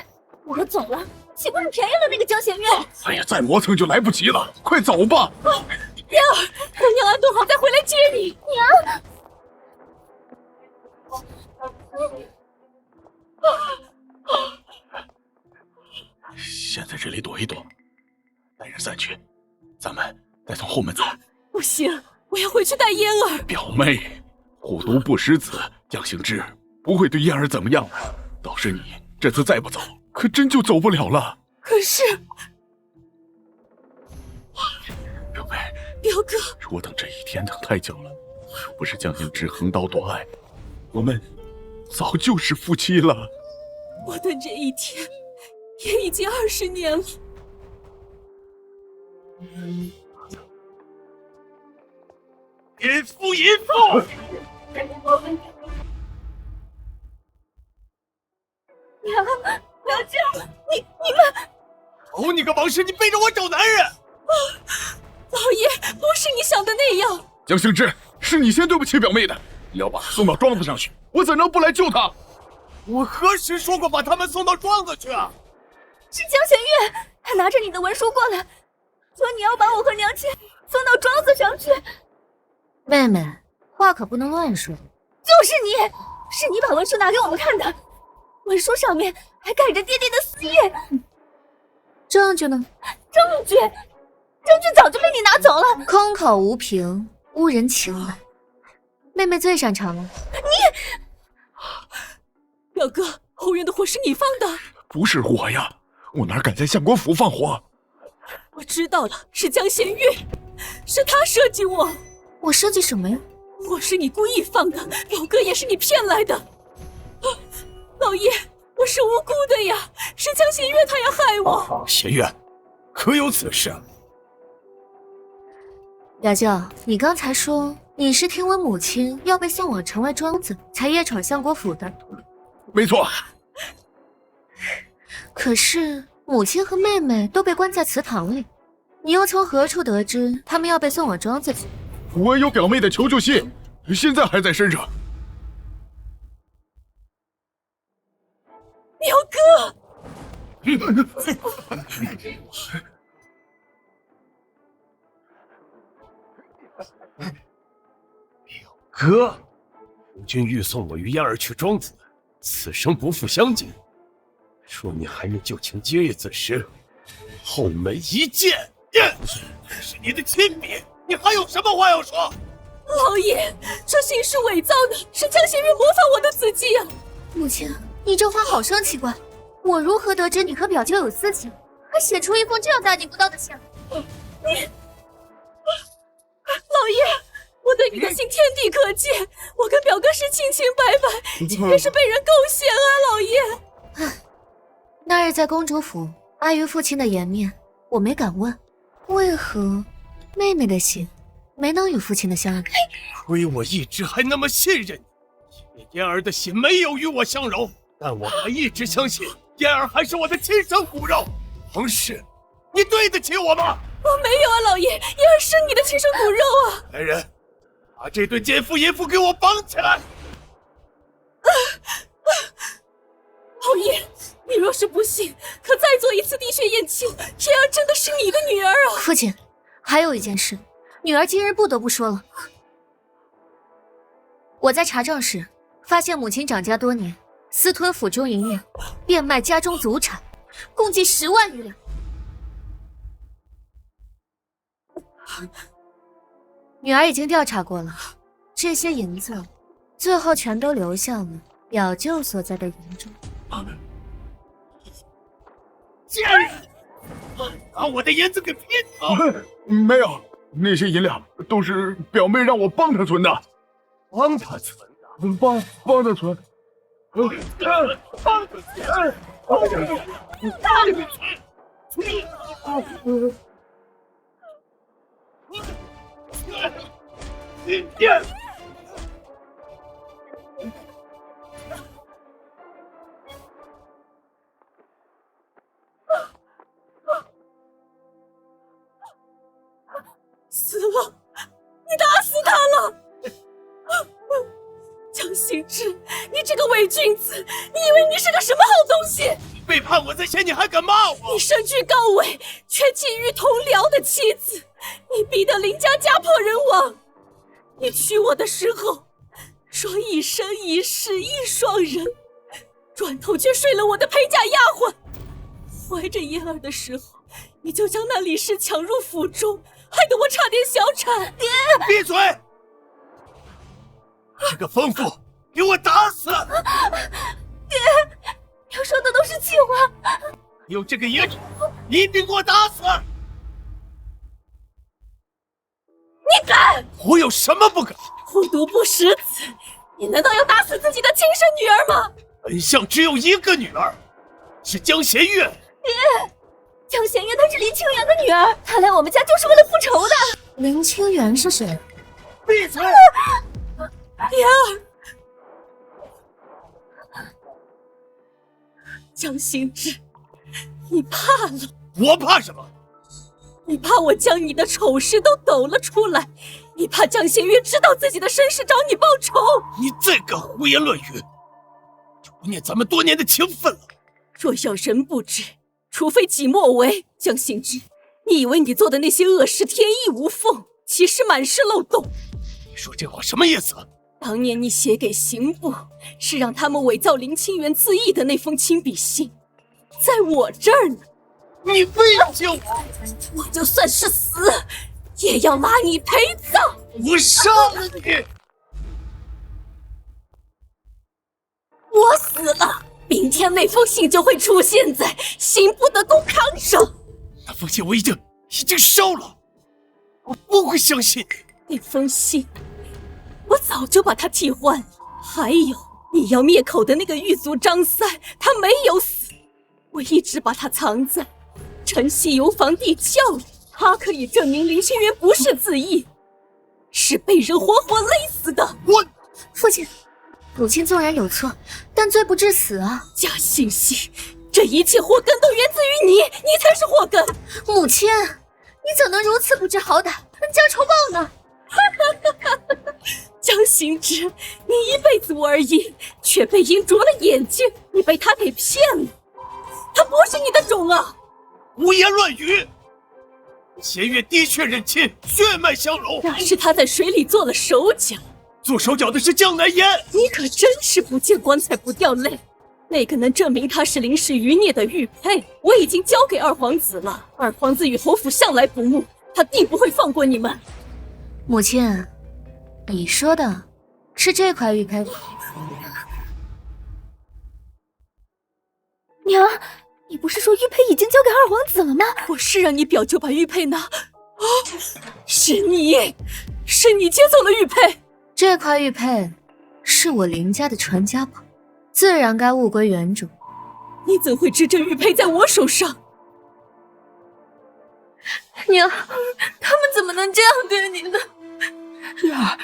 我走了，岂不是便宜了那个江弦月？哎呀，再磨蹭就来不及了，快走吧。燕儿，等娘安顿好再回来接你。娘。先在这里躲一躲，待人散去，咱们再从后门走。不行，我要回去带嫣儿。表妹，虎毒不食子，江行之不会对嫣儿怎么样的。倒是你这次再不走，可真就走不了了。可是，表妹，表哥，我等这一天等太久了。若不是江行之横刀夺爱，我们早就是夫妻了。我等这一天也已经20年了。淫妇，淫妇！娘舅，你们！哦，你个王氏，你背着我找男人！老爷，不是你想的那样。江行之，是你先对不起表妹的，你要把她送到庄子上去，我怎能不来救她？我何时说过把他们送到庄子去啊？是江弦月，他拿着你的文书过来，说你要把我和娘亲送到庄子上去。妹妹，话可不能乱说。就是你，是你把文书拿给我们看的，文书上面还盖着爹爹的死印。证据呢？证据早就被你拿走了。空口无凭，污人情来。妹妹最擅长了。你，表哥，后院的火是你放的？不是我呀，我哪敢在相国府放火？我知道了，是江弦月，是他设计我。我设计什么呀？我是你故意放的，表哥也是你骗来的。老爷，我是无辜的呀，是江弦月他要害我。弦月，可有此事？表舅，你刚才说你是听闻母亲要被送往城外庄子，才夜闯相国府的。没错。可是母亲和妹妹都被关在祠堂里，你又从何处得知他们要被送往庄子去？我有表妹的求救信，现在还在身上。表哥，表哥，夫君欲送我与嫣儿去庄子，此生不复相见。若你还念旧情今日此时，后门一见，是你的亲笔，你还有什么话要说？老爷，这信是伪造的，是江弦月模仿我的字迹啊！母亲，你这话好生奇怪，我如何得知你和表舅有私情，还写出一封这样大逆不道的信？老爷，我对你的信天地可见，我跟表哥是清清白白，今天是被人构陷啊！老爷，那日在公主府，碍于父亲的颜面，我没敢问，为何妹妹的信没能与父亲的相认？亏我一直还那么信任你，因为嫣儿的心没有与我相容，但我还一直相信嫣儿还是我的亲生骨肉。王氏，你对得起我吗？我没有啊，老爷，嫣儿是你的亲生骨肉啊！来人，把这对奸夫淫妇给我绑起来！老爷，你若是不信，可再做一次滴血验亲，嫣儿真的是你的女儿啊！父亲，还有一件事，女儿今日不得不说了。我在查账时发现母亲掌家多年，私吞府中银两，变卖家中祖产，共计10万余两。女儿已经调查过了，这些银子最后全都流向了表舅所在的营中。贱人，把我的银子给骗走！没有，那些银两都是表妹让我帮她存的。帮她存的？帮她存？帮她存？死了！你打死他了！江心之，你这个伪君子，你以为你是个什么好东西？背叛我在前，你还敢骂我？你身居高位，却觊觎同僚的妻子，你逼得林家家破人亡。你娶我的时候说一生一世一双人，转头却睡了我的陪嫁丫鬟。怀着嫣儿的时候，你就将那李氏抢入府中，害得我差点小产。爹，闭嘴！这个疯妇，给我打死！爹，你说的都是气话。有这个野种，一定给我打死！你敢？我有什么不敢？虎毒不食子，你难道要打死自己的亲生女儿吗？本相只有一个女儿，是江弦月。爹，江弦月她是林清源的女儿，她来我们家就是为了复仇的。林清源是谁？闭嘴！嫣儿，江心之，你怕了？我怕什么？你怕我将你的丑事都抖了出来，你怕江弦月知道自己的身世找你报仇。你这个胡言乱语，就不念咱们多年的情分了。若要人不知，除非己莫为。江心之，你以为你做的那些恶事天衣无缝，其实满是漏洞。你说这话什么意思？当年你写给刑部，是让他们伪造林清源自缢的那封亲笔信，在我这儿呢。你非要救我，我就算是死，也要拉你陪葬。我杀了你！我死了，明天那封信就会出现在刑部的公堂上。那封信我已经烧了，我不会相信你。那封信我早就把它替换了。还有你要灭口的那个狱卒张三，他没有死，我一直把他藏在晨曦游房地窖里，他可以证明林清源不是自缢，是被人活活勒死的。父亲，母亲纵然有错，但罪不至死啊！假惺惺，这一切祸根都源自于你，你才是祸根。母亲，你怎能如此不知好歹，恩将仇报呢？江心之，你一辈子无儿因，却被鹰啄了眼睛，你被他给骗了，他不是你的种啊！胡言乱语！弦月的确认亲，血脉相融。那是他在水里做了手脚，做手脚的是江南烟。你可真是不见棺材不掉泪。那个能证明他是林氏余孽的玉佩，我已经交给二皇子了。二皇子与侯府向来不睦，他定不会放过你们。母亲，你说的是这块玉佩？娘，你不是说玉佩已经交给二皇子了吗？我是让你表舅把玉佩拿。是你接走了玉佩。这块玉佩是我林家的传家宝，自然该物归原主。你怎会知这玉佩在我手上？娘，他们怎么能这样对你呢？月儿，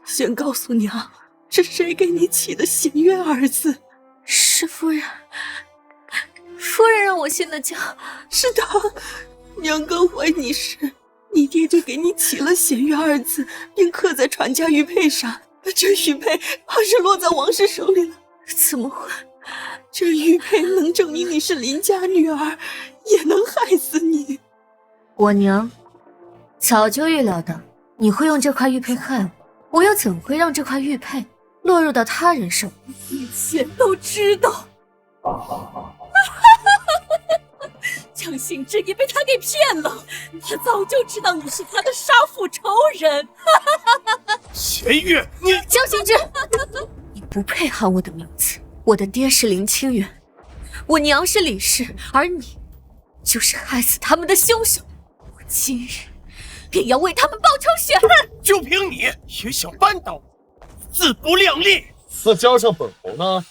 先告诉娘，是谁给你起的弦月二字？是夫人，夫人让我信的教。是的，娘刚怀你时，你爹就给你起了弦月二字，并刻在传家玉佩上。这玉佩怕是落在王氏手里了。怎么会？这玉佩能证明你是林家女儿，也能害死你。我娘早就预料到你会用这块玉佩害我，我又怎会让这块玉佩落入到他人手里？一切都知道。江心之也被他给骗了，他早就知道你是他的杀父仇人。弦月，你江心之，你不配喊我的名字。我的爹是林清源，我娘是李氏，而你就是害死他们的凶手。我今日便要为他们报仇雪恨。就凭你也想扳倒，自不量力！再加上本侯呢？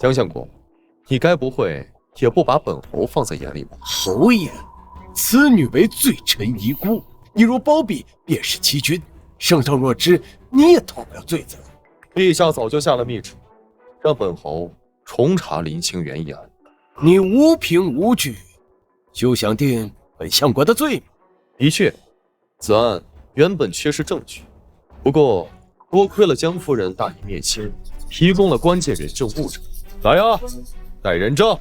江相国，你该不会也不把本侯放在眼里吧？侯爷，此女为罪臣遗孤，你若包庇，便是欺君。圣上若知，你也脱不了罪责。陛下早就下了密旨，让本侯重查林清源一案。你无凭无据，就想定本相国的罪名？的确，此案原本缺失证据，不过多亏了江夫人大义灭亲，提供了关键人证物证。来啊，带人证。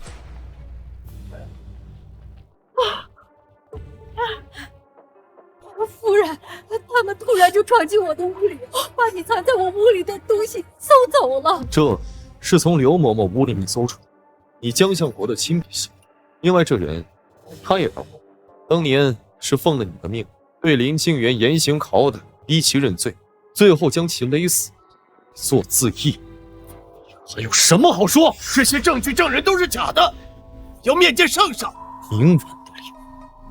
夫人，他们突然就闯进我的屋里，把你藏在我屋里的东西搜走了。这是从刘嬷嬷屋里面搜出你江相国的亲笔信。另外这人，他也当过，当年是奉了你的命，对林清源严刑拷打，逼其认罪，最后将其勒死，做自缢。还有什么好说？这些证据证人都是假的，要面见圣上。明晚得令。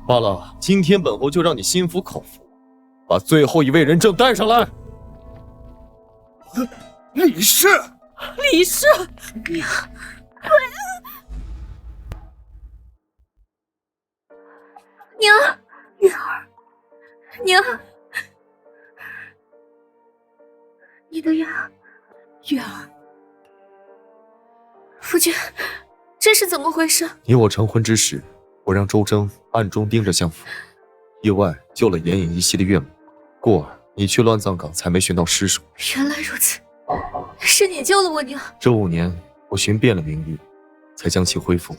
罢了，今天本侯就让你心服口服，把最后一位人证带上来。李氏，李氏，娘，月儿，娘，你的牙，月儿，夫君，这是怎么回事？你我成婚之时，我让周征暗中盯着相府，意外救了奄奄一息的岳母，故而你去乱葬岗才没寻到尸首。原来如此，是你救了我娘。这5年，我寻遍了名医，才将其恢复。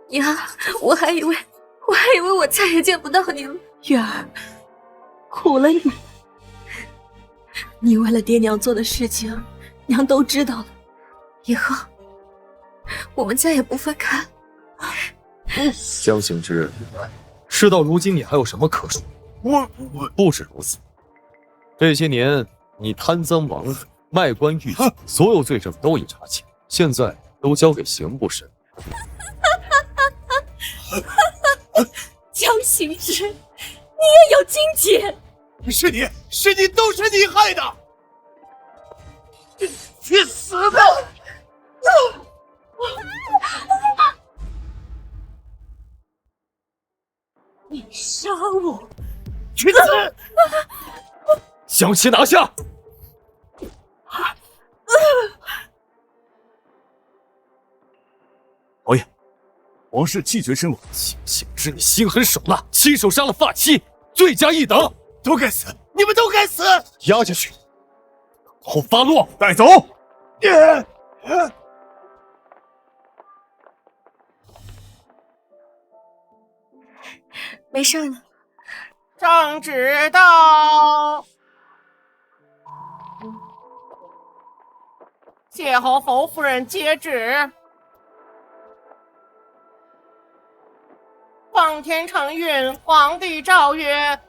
娘，我还以为我再也见不到你了。月儿，苦了你。你为了爹娘做的事情，娘都知道了。以后我们再也不分开。江行之，事到如今，你还有什么可说？我不止如此。这些年，你贪赃枉法、卖官鬻妓，所有罪证都已查清，现在都交给刑部审。江行之，你也有今天！是你，都是你害的！去死吧！你杀我！去死！将其拿下！侯爷，王氏气绝身亡。江行之，你心狠手辣，亲手杀了发妻，罪加一等，都该死！你们都该死！押下去，后发落，带走。没事了。圣旨到，谢侯夫人接旨。奉天承运，皇帝诏曰：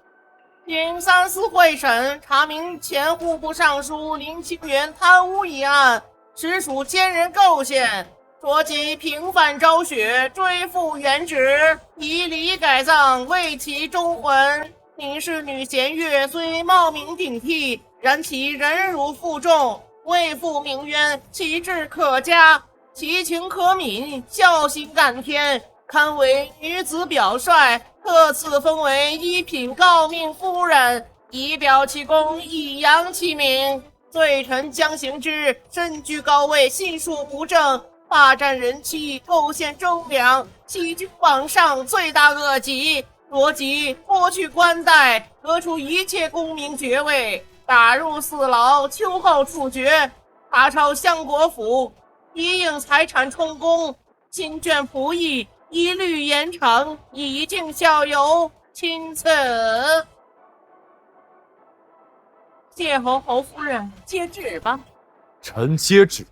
经3司会审，查明前户部尚书林清源贪污一案，实属奸人构陷，着即平反昭雪，追复原职，以礼改葬，为其忠魂。宁氏女贤月虽冒名顶替，然其忍辱负重，为父鸣冤，其志可嘉，其情可悯，孝心感天，堪为女子表率，特赐封为一品诰命夫人，以表其功，以扬其名。罪臣江行之身居高位，信术不正，霸占人妻，构陷忠良，欺君罔上，罪大恶极。着即剥去冠带，革除一切功名爵位，打入4牢，秋后处决。查抄相国府，一应财产充公，亲眷仆役一律严惩，以儆效尤。钦此。谢侯夫人接旨吧。臣接旨。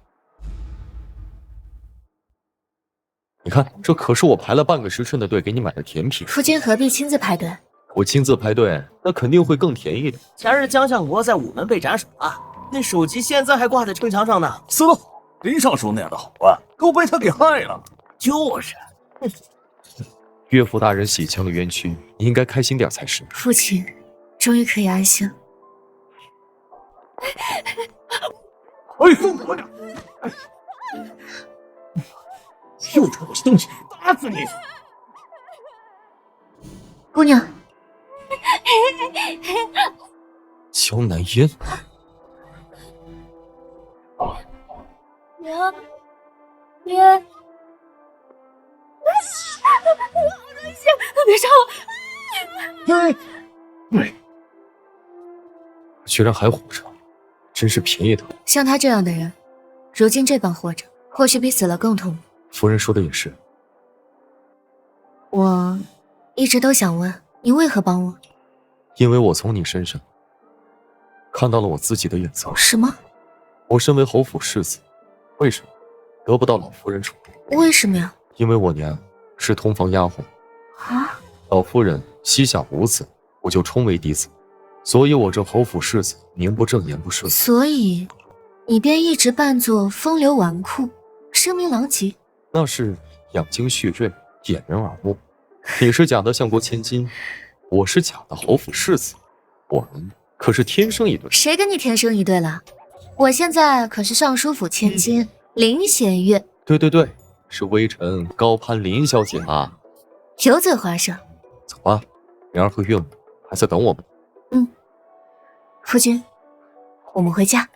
你看，这可是我排了半个时辰的队给你买的甜品。夫君何必亲自排队？我亲自排队，那肯定会更甜一点。前日江相国在午门被斩首了，那首级现在还挂在城墙上呢。死得好，林尚书那样的好官都被他给害了。就是，岳父大人洗清了冤屈，你应该开心点才是。父亲终于可以安心了。快送我点！又出我东西，打死你！姑娘，江南烟，娘，娘，别杀我！对，居然还活着，真是便宜他。像他这样的人，如今这般活着，或许比死了更痛苦。夫人说的也是。我一直都想问，你为何帮我？因为我从你身上看到了我自己的眼色。什么？我身为侯府世子，为什么得不到老夫人宠爱？为什么呀？因为我娘是通房丫鬟，啊！老夫人膝下无子，我就充为嫡子，所以我这侯府世子名不正言不顺。所以你便一直扮作风流纨绔，声名狼藉。那是养精蓄锐，掩人耳目。你是假的相国千金，我是假的侯府世子，我们可是天生一对。谁跟你天生一对了？我现在可是尚书府千金林弦月。对，是微臣高攀林小姐啊。油嘴滑舌。走吧，灵儿和岳母还在等我们。夫君，我们回家。